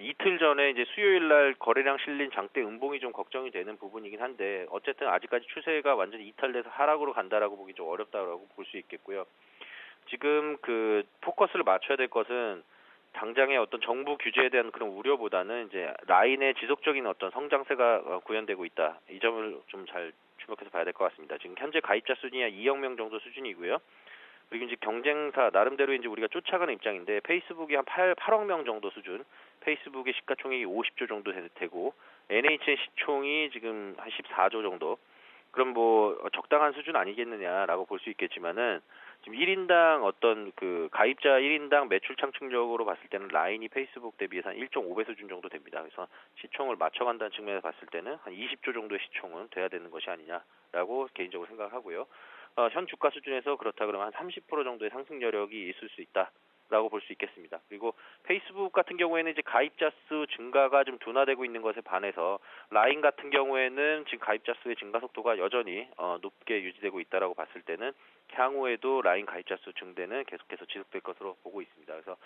이틀 전에 이제 수요일 날 거래량 실린 장대 음봉이 좀 걱정이 되는 부분이긴 한데 어쨌든 아직까지 추세가 완전히 이탈돼서 하락으로 간다라고 보기 좀 어렵다라고 볼 수 있겠고요. 지금 그 포커스를 맞춰야 될 것은 당장의 어떤 정부 규제에 대한 그런 우려보다는 이제 라인의 지속적인 어떤 성장세가 구현되고 있다. 이 점을 좀 잘 주목해서 봐야 될 것 같습니다. 지금 현재 가입자 수준이 2억 명 정도 수준이고요. 그리고 이제 경쟁사 나름대로 이제 우리가 쫓아가는 입장인데 페이스북이 한 8억 명 정도 수준, 페이스북의 시가총액이 50조 정도 되고 NHN 시총이 지금 한 14조 정도. 그럼 뭐 적당한 수준 아니겠느냐라고 볼 수 있겠지만은 지금 1인당 어떤 그 가입자 1인당 매출 창출력으로 봤을 때는 라인이 페이스북 대비해서 한 1.5배 수준 정도 됩니다. 그래서 시총을 맞춰간다는 측면에서 봤을 때는 한 20조 정도의 시총은 돼야 되는 것이 아니냐라고 개인적으로 생각하고요. 현 주가 수준에서 그렇다 그러면 한 30% 정도의 상승 여력이 있을 수 있다라고 볼 수 있겠습니다. 그리고 페이스북 같은 경우에는 이제 가입자 수 증가가 좀 둔화되고 있는 것에 반해서 라인 같은 경우에는 지금 가입자 수의 증가 속도가 여전히 높게 유지되고 있다라고 봤을 때는 향후에도 라인 가입자 수 증대는 계속해서 지속될 것으로 보고 있습니다. 그래서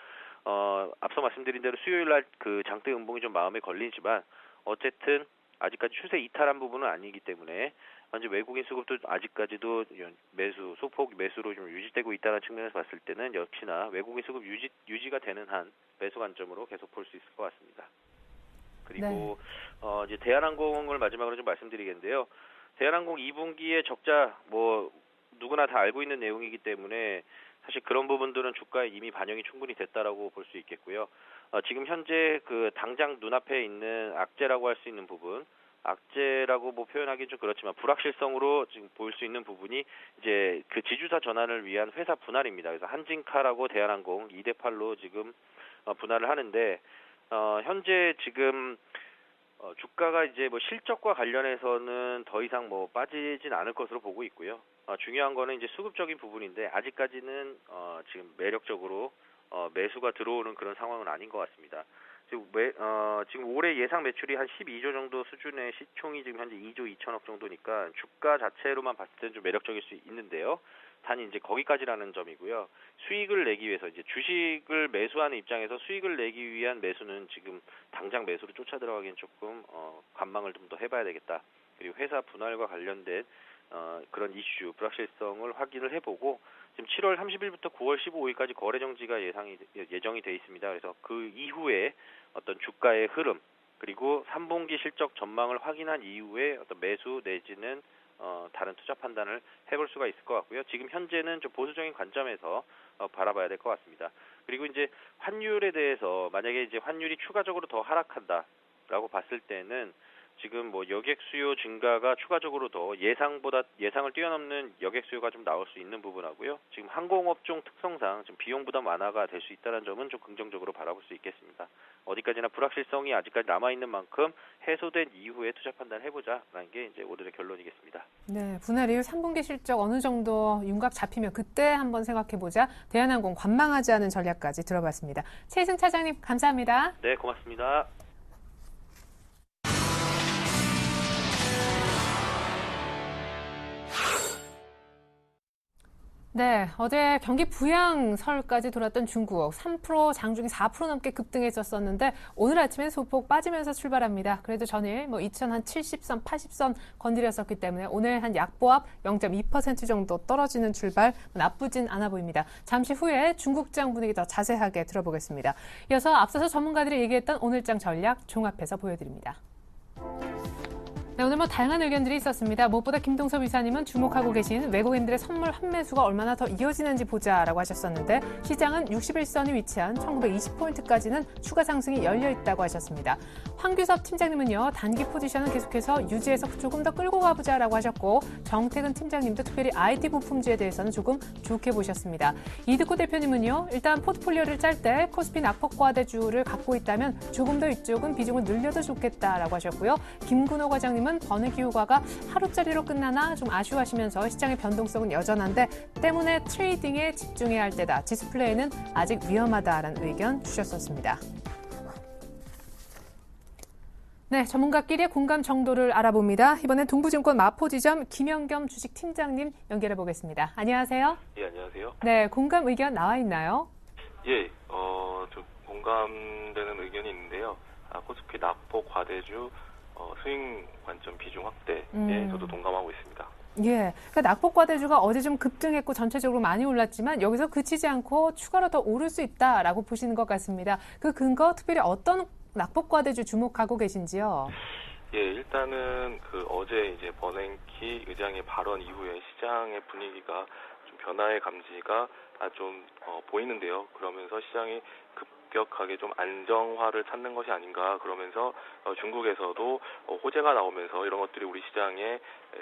앞서 말씀드린 대로 수요일 날 그 장대 음봉이 좀 마음에 걸리지만 어쨌든 아직까지 추세 이탈한 부분은 아니기 때문에 현재 외국인 수급도 아직까지도 매수, 소폭 매수로 좀 유지되고 있다는 측면에서 봤을 때는 역시나 외국인 수급 유지가 되는 한 매수 관점으로 계속 볼 수 있을 것 같습니다. 그리고 이제 대한항공을 마지막으로 좀 말씀드리겠는데요. 대한항공 2분기에 적자 뭐 누구나 다 알고 있는 내용이기 때문에 사실 그런 부분들은 주가에 이미 반영이 충분히 됐다라고 볼 수 있겠고요. 지금 현재 그 당장 눈앞에 있는 악재라고 할 수 있는 부분, 악재라고 뭐 표현하기 좀 그렇지만 불확실성으로 지금 보일 수 있는 부분이 이제 그 지주사 전환을 위한 회사 분할입니다. 그래서 한진카라고 대한항공 2대8로 지금 분할을 하는데 현재 지금 주가가 이제 뭐 실적과 관련해서는 더 이상 뭐 빠지진 않을 것으로 보고 있고요. 중요한 거는 이제 수급적인 부분인데 아직까지는 지금 매력적으로 매수가 들어오는 그런 상황은 아닌 것 같습니다. 지금 올해 예상 매출이 한 12조 정도 수준의 시총이 지금 현재 2조 2천억 정도니까 주가 자체로만 봤을 때는 좀 매력적일 수 있는데요. 단지 이제 거기까지라는 점이고요. 수익을 내기 위해서 이제 주식을 매수하는 입장에서 수익을 내기 위한 매수는 지금 당장 매수로 쫓아 들어가기엔 조금 관망을 좀 더 해봐야 되겠다. 그리고 회사 분할과 관련된 그런 이슈, 불확실성을 확인을 해보고 지금 7월 30일부터 9월 15일까지 거래 정지가 예정이 돼 있습니다. 그래서 그 이후에 어떤 주가의 흐름 그리고 3분기 실적 전망을 확인한 이후에 어떤 매수 내지는 다른 투자 판단을 해볼 수가 있을 것 같고요. 지금 현재는 좀 보수적인 관점에서 바라봐야 될 것 같습니다. 그리고 이제 환율에 대해서 만약에 이제 환율이 추가적으로 더 하락한다라고 봤을 때는 지금 뭐 여객 수요 증가가 추가적으로 더 예상을 뛰어넘는 여객 수요가 좀 나올 수 있는 부분하고요. 지금 항공업종 특성상 좀 비용 부담 완화가 될 수 있다는 점은 좀 긍정적으로 바라볼 수 있겠습니다. 어디까지나 불확실성이 아직까지 남아 있는 만큼 해소된 이후에 투자 판단을 해보자라는 게 이제 오늘의 결론이겠습니다. 네, 분할 이후 3분기 실적 어느 정도 윤곽 잡히면 그때 한번 생각해보자. 대한항공 관망하지 않은 전략까지 들어봤습니다. 최희승 차장님 감사합니다. 네, 고맙습니다. 네, 어제 경기 부양설까지 돌았던 중국 3% 장중에 4% 넘게 급등했었었는데 오늘 아침엔 소폭 빠지면서 출발합니다. 그래도 전일 2070선, 80선 건드렸었기 때문에 오늘 한 약보합 0.2% 정도 떨어지는 출발 나쁘진 않아 보입니다. 잠시 후에 중국장 분위기 더 자세하게 들어보겠습니다. 이어서 앞서서 전문가들이 얘기했던 오늘장 전략 종합해서 보여드립니다. 네, 오늘 다양한 의견들이 있었습니다. 무엇보다 김동섭 이사님은 주목하고 계신 외국인들의 선물 환매수가 얼마나 더 이어지는지 보자라고 하셨었는데 시장은 61선이 위치한 1920포인트까지는 추가 상승이 열려 있다고 하셨습니다. 황규섭 팀장님은요. 단기 포지션은 계속해서 유지해서 조금 더 끌고 가보자라고 하셨고 정태근 팀장님도 특별히 IT 부품주에 대해서는 조금 좋게 보셨습니다. 이득구 대표님은요. 일단 포트폴리오를 짤 때 코스피 낙폭과대주를 갖고 있다면 조금 더 이쪽은 비중을 늘려도 좋겠다라고 하셨고요. 김근호 과장님 은 버닝키 효과가 하루짜리로 끝나나 좀 아쉬워하시면서 시장의 변동성은 여전한데 때문에 트레이딩에 집중해야 할 때다. 디스플레이는 아직 위험하다라는 의견 주셨었습니다. 네, 전문가끼리의 공감 정도를 알아봅니다. 이번엔 동부증권 마포지점 김영겸 주식팀장님 연결해 보겠습니다. 안녕하세요. 예, 안녕하세요. 네, 공감 의견 나와 있나요? 예, 공감되는 의견이 있는데요. 코스피 낙폭 과대주 스윙 관점 비중 확대에 저도 동감하고 있습니다. 예, 그러니까 낙폭과대주가 어제 좀 급등했고 전체적으로 많이 올랐지만 여기서 그치지 않고 추가로 더 오를 수 있다라고 보시는 것 같습니다. 그 근거 특별히 어떤 낙폭과대주 주목하고 계신지요? 예, 일단은 어제 이제 버냉키 의장의 발언 이후에 시장의 분위기가 좀 변화의 감지가 좀 보이는데요. 그러면서 시장이 급격하게 좀 안정화를 찾는 것이 아닌가, 그러면서 중국에서도 호재가 나오면서 이런 것들이 우리 시장에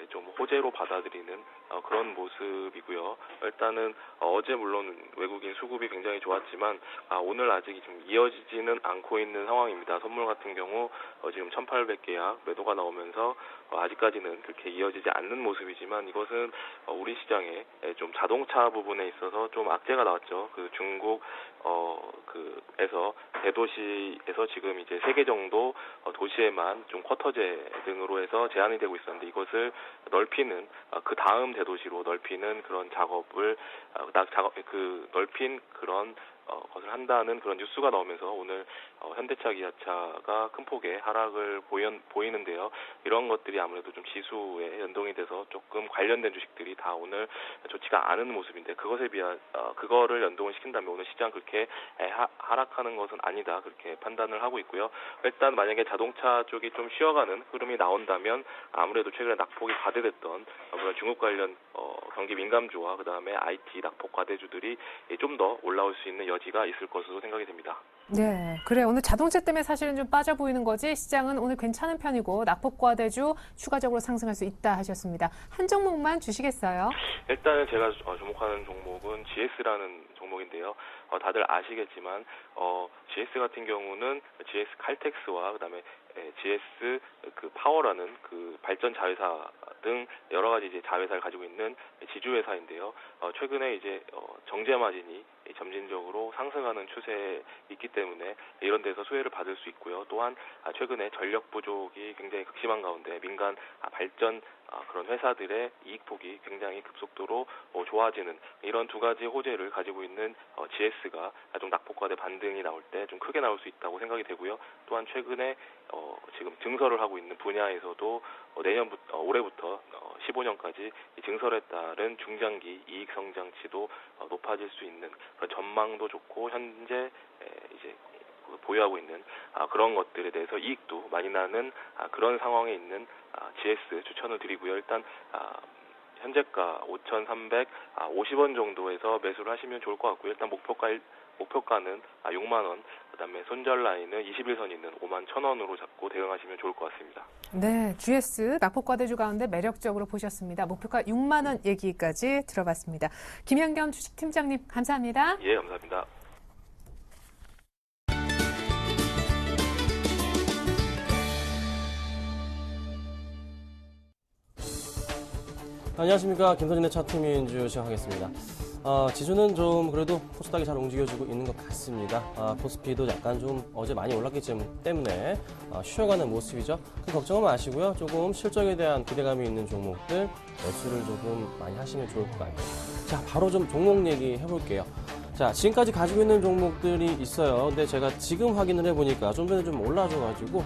좀 호재로 받아들이는 그런 모습이고요. 일단은 어제 물론 외국인 수급이 굉장히 좋았지만 오늘 아직 좀 이어지지는 않고 있는 상황입니다. 선물 같은 경우 지금 1,800개야 매도가 나오면서 아직까지는 그렇게 이어지지 않는 모습이지만, 이것은 우리 시장에 좀 자동차 부분에 있어서 좀 악재가 나왔죠. 중국 에서 대도시에서 지금 이제 3개 정도 도시에만 좀 쿼터제 등으로 해서 제한이 되고 있었는데, 이것을 넓히는 그 다음 대도시로 넓히는 그런 작업을 넓힌 그런 것을 한다는 그런 뉴스가 나오면서 오늘 현대차, 기아차가 큰 폭의 하락을 보이는데요. 이런 것들이 아무래도 좀 지수에 연동이 돼서 조금 관련된 주식들이 다 오늘 좋지가 않은 모습인데, 그거를 연동을 시킨다면 오늘 시장 그렇게 하락하는 것은 아니다, 그렇게 판단을 하고 있고요. 일단 만약에 자동차 쪽이 좀 쉬어가는 흐름이 나온다면 아무래도 최근에 낙폭이 과대됐던 그런 중국 관련 경기 민감주와 그다음에 IT 낙폭 과대주들이 좀 더 올라올 수 있는 여지가 있을 것으로 생각이 됩니다. 네, 그래 오늘 자동차 때문에 사실은 좀 빠져 보이는 거지 시장은 오늘 괜찮은 편이고 낙폭과대주 추가적으로 상승할 수 있다 하셨습니다. 한 종목만 주시겠어요? 일단은 제가 주목하는 종목은 GS라는 종목인데요. 다들 아시겠지만 GS 같은 경우는 GS 칼텍스와 그다음에 GS 파워라는 발전 자회사 등 여러 가지 이제 자회사를 가지고 있는 지주 회사인데요. 최근에 이제 정제 마진이 점진적으로 상승하는 추세에 있기 때문에 이런 데서 수혜를 받을 수 있고요. 또한 최근에 전력 부족이 굉장히 극심한 가운데 민간 발전 그런 회사들의 이익폭이 굉장히 급속도로 좋아지는 이런 두 가지 호재를 가지고 있는 GS가 좀 낙폭과대 반등이 나올 때 좀 크게 나올 수 있다고 생각이 되고요. 또한 최근에 지금 증설을 하고 있는 분야에서도 올해부터 15년까지 증설에 따른 중장기 이익 성장치도 높아질 수 있는 그런 전망도 좋고, 현재 이제 보유하고 있는 그런 것들에 대해서 이익도 많이 나는 그런 상황에 있는 GS 추천을 드리고요. 일단 현재가 5,350원 정도에서 매수를 하시면 좋을 것 같고요. 일단 목표가는 6만 원, 그다음에 손절 라인은 21선 있는 51,000원으로 잡고 대응하시면 좋을 것 같습니다. 네, GS 낙폭과대주 가운데 매력적으로 보셨습니다. 목표가 6만 원 얘기까지 들어봤습니다. 김현겸 주식팀장님 감사합니다. 예, 감사합니다. 안녕하십니까. 김선진의 차트민주 시작하겠습니다. 지수는 좀 그래도 코스닥이 잘 움직여주고 있는 것 같습니다. 코스피도 약간 좀 어제 많이 올랐기 때문에 쉬어가는 모습이죠. 큰 걱정은 마시고요. 조금 실적에 대한 기대감이 있는 종목들 매수를 조금 많이 하시면 좋을 것 같아요. 자, 바로 좀 종목 얘기 해볼게요. 자, 지금까지 가지고 있는 종목들이 있어요. 근데 제가 지금 확인을 해보니까 좀 전에 좀 올라줘가지고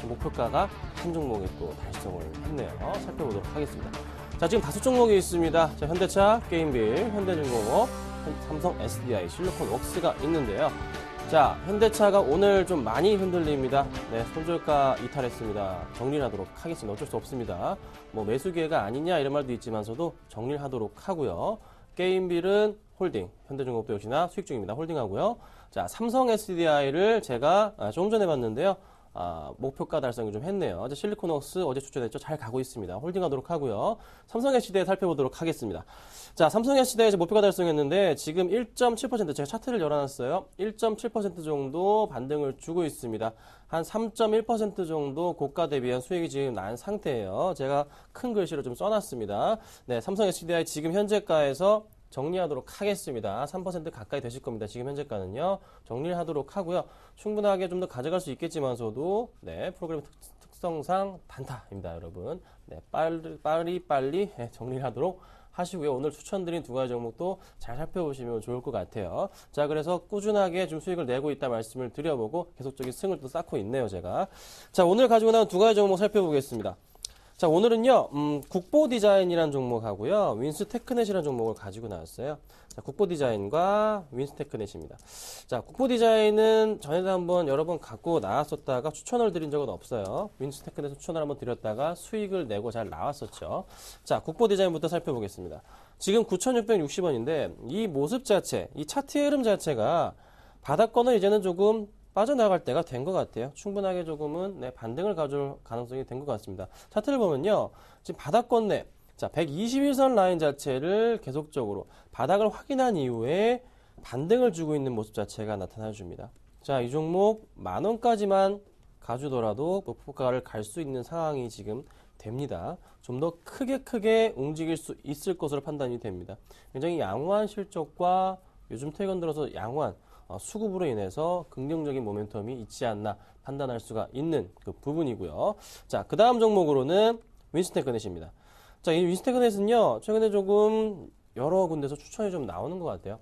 목표가가 한 종목에 또 달성을 했네요. 살펴보도록 하겠습니다. 자, 지금 5종목이 있습니다. 자, 현대차, 게임빌, 현대중공업, 삼성 SDI, 실리콘웍스가 있는데요. 자, 현대차가 오늘 좀 많이 흔들립니다. 네, 손절가 이탈했습니다. 정리를 하도록 하겠습니다. 어쩔 수 없습니다. 매수 기회가 아니냐 이런 말도 있지만서도 정리를 하도록 하고요. 게임빌은 홀딩, 현대중공업도 역시나 수익 중입니다. 홀딩하고요. 자, 삼성 SDI를 제가 조금 전에 봤는데요. 목표가 달성을 좀 했네요. 실리콘웍스 어제 추천했죠. 잘 가고 있습니다. 홀딩하도록 하고요. 삼성 SDI 살펴보도록 하겠습니다. 자, 삼성 SDI 목표가 달성했는데 지금 1.7% 제가 차트를 열어놨어요. 1.7% 정도 반등을 주고 있습니다. 한 3.1% 정도 고가 대비한 수익이 지금 난 상태예요. 제가 큰 글씨로 좀 써놨습니다. 네, 삼성 SDI 지금 현재가에서 정리하도록 하겠습니다. 3% 가까이 되실 겁니다. 지금 현재가는요. 정리를 하도록 하고요. 충분하게 좀 더 가져갈 수 있겠지만서도 네, 프로그램 특성상 단타입니다, 여러분. 네, 빨리 정리를 하도록 하시고요. 오늘 추천드린 두 가지 종목도 잘 살펴보시면 좋을 것 같아요. 자, 그래서 꾸준하게 좀 수익을 내고 있다 말씀을 드려보고 계속적인 승을 또 쌓고 있네요, 제가. 자, 오늘 가지고 나온 두 가지 종목 살펴보겠습니다. 자, 오늘은요, 국보 디자인이라는 종목하고요, 윈스 테크넷이라는 종목을 가지고 나왔어요. 자, 국보 디자인과 윈스 테크넷입니다. 자, 국보 디자인은 전에도 한번 여러 번 갖고 나왔었다가 추천을 드린 적은 없어요. 윈스 테크넷 추천을 한번 드렸다가 수익을 내고 잘 나왔었죠. 자, 국보 디자인부터 살펴보겠습니다. 지금 9,660원인데 이 모습 자체, 이 차트의 흐름 자체가 바닥권을 이제는 조금 빠져나갈 때가 된 것 같아요. 충분하게 조금은 반등을 가져올 가능성이 된 것 같습니다. 차트를 보면요. 지금 바닥권 내, 자, 121선 라인 자체를 계속적으로 바닥을 확인한 이후에 반등을 주고 있는 모습 자체가 나타나 줍니다. 자, 이 종목 10,000원까지만 가주더라도 목표가를 갈 수 있는 상황이 지금 됩니다. 좀 더 크게 움직일 수 있을 것으로 판단이 됩니다. 굉장히 양호한 실적과 요즘 최근 들어서 양호한 수급으로 인해서 긍정적인 모멘텀이 있지 않나 판단할 수가 있는 그 부분이고요. 자, 그 다음 종목으로는 윈스테크넷입니다. 자, 이 윈스테크넷은요, 최근에 조금 여러 군데서 추천이 좀 나오는 것 같아요.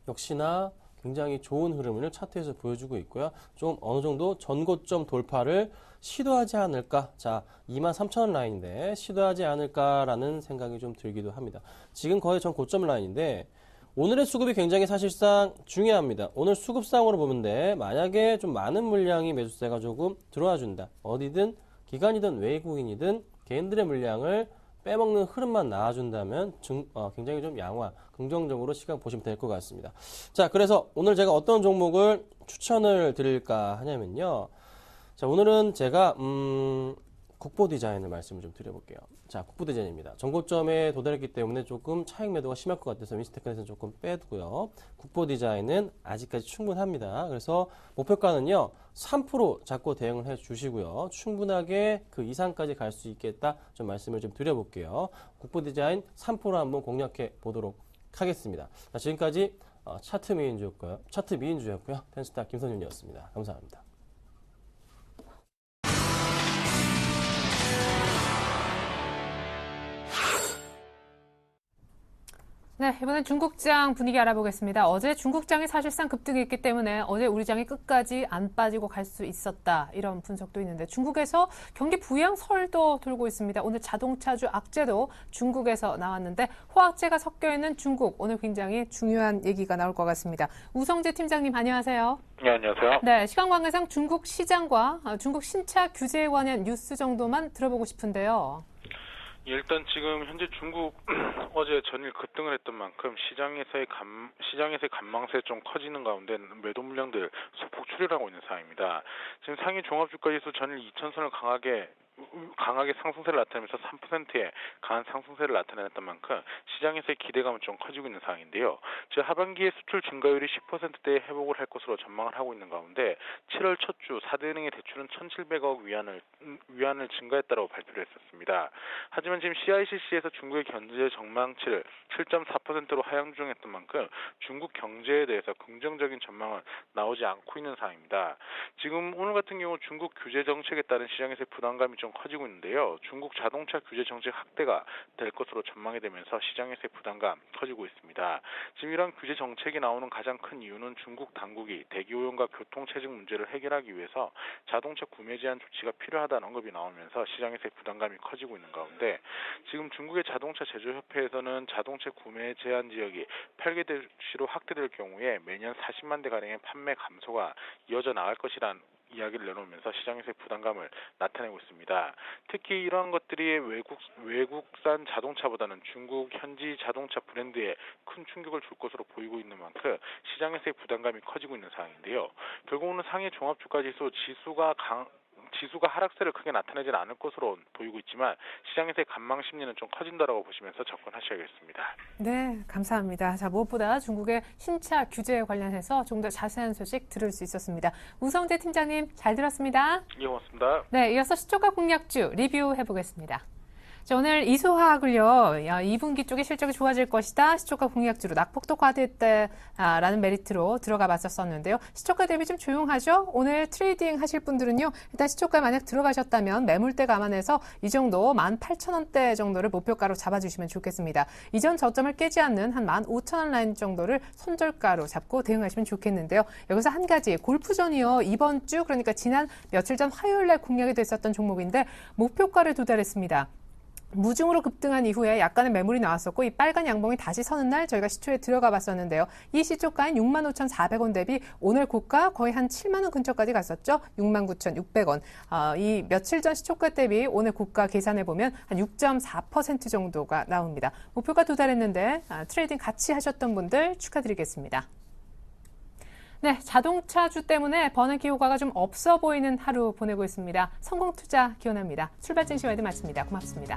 역시나 굉장히 좋은 흐름을 차트에서 보여주고 있고요. 좀 어느 정도 전고점 돌파를 시도하지 않을까. 자, 23,000원 라인인데 시도하지 않을까라는 생각이 좀 들기도 합니다. 지금 거의 전 고점 라인인데 오늘의 수급이 굉장히 사실상 중요합니다. 오늘 수급상으로 보면 만약에 좀 많은 물량이 매수세가 조금 들어와 준다. 어디든 기관이든 외국인이든 개인들의 물량을 빼먹는 흐름만 나와준다면 굉장히 좀 양화, 긍정적으로 시간 보시면 될 것 같습니다. 자, 그래서 오늘 제가 어떤 종목을 추천을 드릴까 하냐면요. 자, 오늘은 제가 국보 디자인을 말씀을 좀 드려볼게요. 자, 국보 디자인입니다. 전고점에 도달했기 때문에 조금 차익 매도가 심할 것 같아서 윈스테크넷은 조금 빼두고요. 국보 디자인은 아직까지 충분합니다. 그래서 목표가는요, 3% 잡고 대응을 해 주시고요. 충분하게 그 이상까지 갈 수 있겠다 좀 말씀을 좀 드려볼게요. 국보 디자인 3% 한번 공략해 보도록 하겠습니다. 자, 지금까지 차트 미인주였고요. 텐스타 김선윤이었습니다. 감사합니다. 네, 이번엔 중국장 분위기 알아보겠습니다. 어제 중국장이 사실상 급등했기 때문에 어제 우리 장이 끝까지 안 빠지고 갈 수 있었다. 이런 분석도 있는데 중국에서 경기 부양 설도 돌고 있습니다. 오늘 자동차주 악재도 중국에서 나왔는데 호악재가 섞여 있는 중국. 오늘 굉장히 중요한 얘기가 나올 것 같습니다. 우성재 팀장님 안녕하세요. 네, 안녕하세요. 네, 시간 관계상 중국 시장과 중국 신차 규제에 관한 뉴스 정도만 들어보고 싶은데요. 일단 지금 현재 중국 어제 전일 급등을 했던 만큼 시장에서의 관망세 좀 커지는 가운데 매도 물량들 소폭 출혈하고 있는 상황입니다. 지금 상위 종합주가지수 전일 2,000선을 강하게 상승세를 나타내면서 3%의 강한 상승세를 나타냈던 만큼 시장에서의 기대감은 좀 커지고 있는 상황인데요. 즉 하반기에 수출 증가율이 10%대에 회복을 할 것으로 전망을 하고 있는 가운데 7월 첫 주 4대은행의 대출은 1,700억 위안을 증가했다고 발표를 했었습니다. 하지만 지금 CICC에서 중국의 경제 전망치를 7.4%로 하향 조정했던 만큼 중국 경제에 대해서 긍정적인 전망은 나오지 않고 있는 상황입니다. 지금 오늘 같은 경우 중국 규제 정책에 따른 시장에서의 부담감이 좀 커지고 있는데요. 중국 자동차 규제 정책 확대가 될 것으로 전망이 되면서 시장에서의 부담감 커지고 있습니다. 지금 이런 규제 정책이 나오는 가장 큰 이유는 중국 당국이 대기 오염과 교통 체증 문제를 해결하기 위해서 자동차 구매 제한 조치가 필요하다는 언급이 나오면서 시장에서의 부담감이 커지고 있는 가운데 지금 중국의 자동차 제조협회에서는 자동차 구매 제한 지역이 8개 도시로 확대될 경우에 매년 40만 대 가량의 판매 감소가 이어져 나갈 것이란 이야기를 내놓으면서 시장에서의 부담감을 나타내고 있습니다. 특히 이러한 것들이 외국산 자동차보다는 중국 현지 자동차 브랜드에 큰 충격을 줄 것으로 보이고 있는 만큼 시장에서의 부담감이 커지고 있는 상황인데요. 결국은 상해 종합주가지수 지수가 하락세를 크게 나타내지는 않을 것으로 보이고 있지만 시장에서의 관망 심리는 좀 커진다라고 보시면서 접근하셔야겠습니다. 네, 감사합니다. 자, 무엇보다 중국의 신차 규제에 관련해서 좀 더 자세한 소식 들을 수 있었습니다. 우성재 팀장님 잘 들었습니다. 예, 고맙습니다. 네, 이어서 시초가 공략주 리뷰해 보겠습니다. 자, 오늘 이수화학을요, 2분기 쪽에 실적이 좋아질 것이다. 시초가 공약주로 낙폭도 과대했다라는 메리트로 들어가 봤었는데요. 시초가 대비 좀 조용하죠? 오늘 트레이딩 하실 분들은요, 일단 시초가 만약 들어가셨다면 매물대 감안해서 이 정도 18,000원대 정도를 목표가로 잡아주시면 좋겠습니다. 이전 저점을 깨지 않는 한 15,000원 라인 정도를 손절가로 잡고 대응하시면 좋겠는데요. 여기서 한 가지, 골프전이요. 이번 주, 그러니까 지난 며칠 전 화요일 날 공략이 됐었던 종목인데 목표가를 도달했습니다. 무중으로 급등한 이후에 약간의 매물이 나왔었고 이 빨간 양봉이 다시 서는 날 저희가 시초에 들어가 봤었는데요. 이 시초가인 65,400원 대비 오늘 고가 거의 한 7만 원 근처까지 갔었죠. 69,600원. 이 며칠 전 시초가 대비 오늘 고가 계산해 보면 한 6.4% 정도가 나옵니다. 목표가 도달했는데 트레이딩 같이 하셨던 분들 축하드리겠습니다. 네, 자동차주 때문에 버닝키 효과가 좀 없어 보이는 하루 보내고 있습니다. 성공투자 기원합니다. 출발 증시 와이드 마칩니다. 고맙습니다.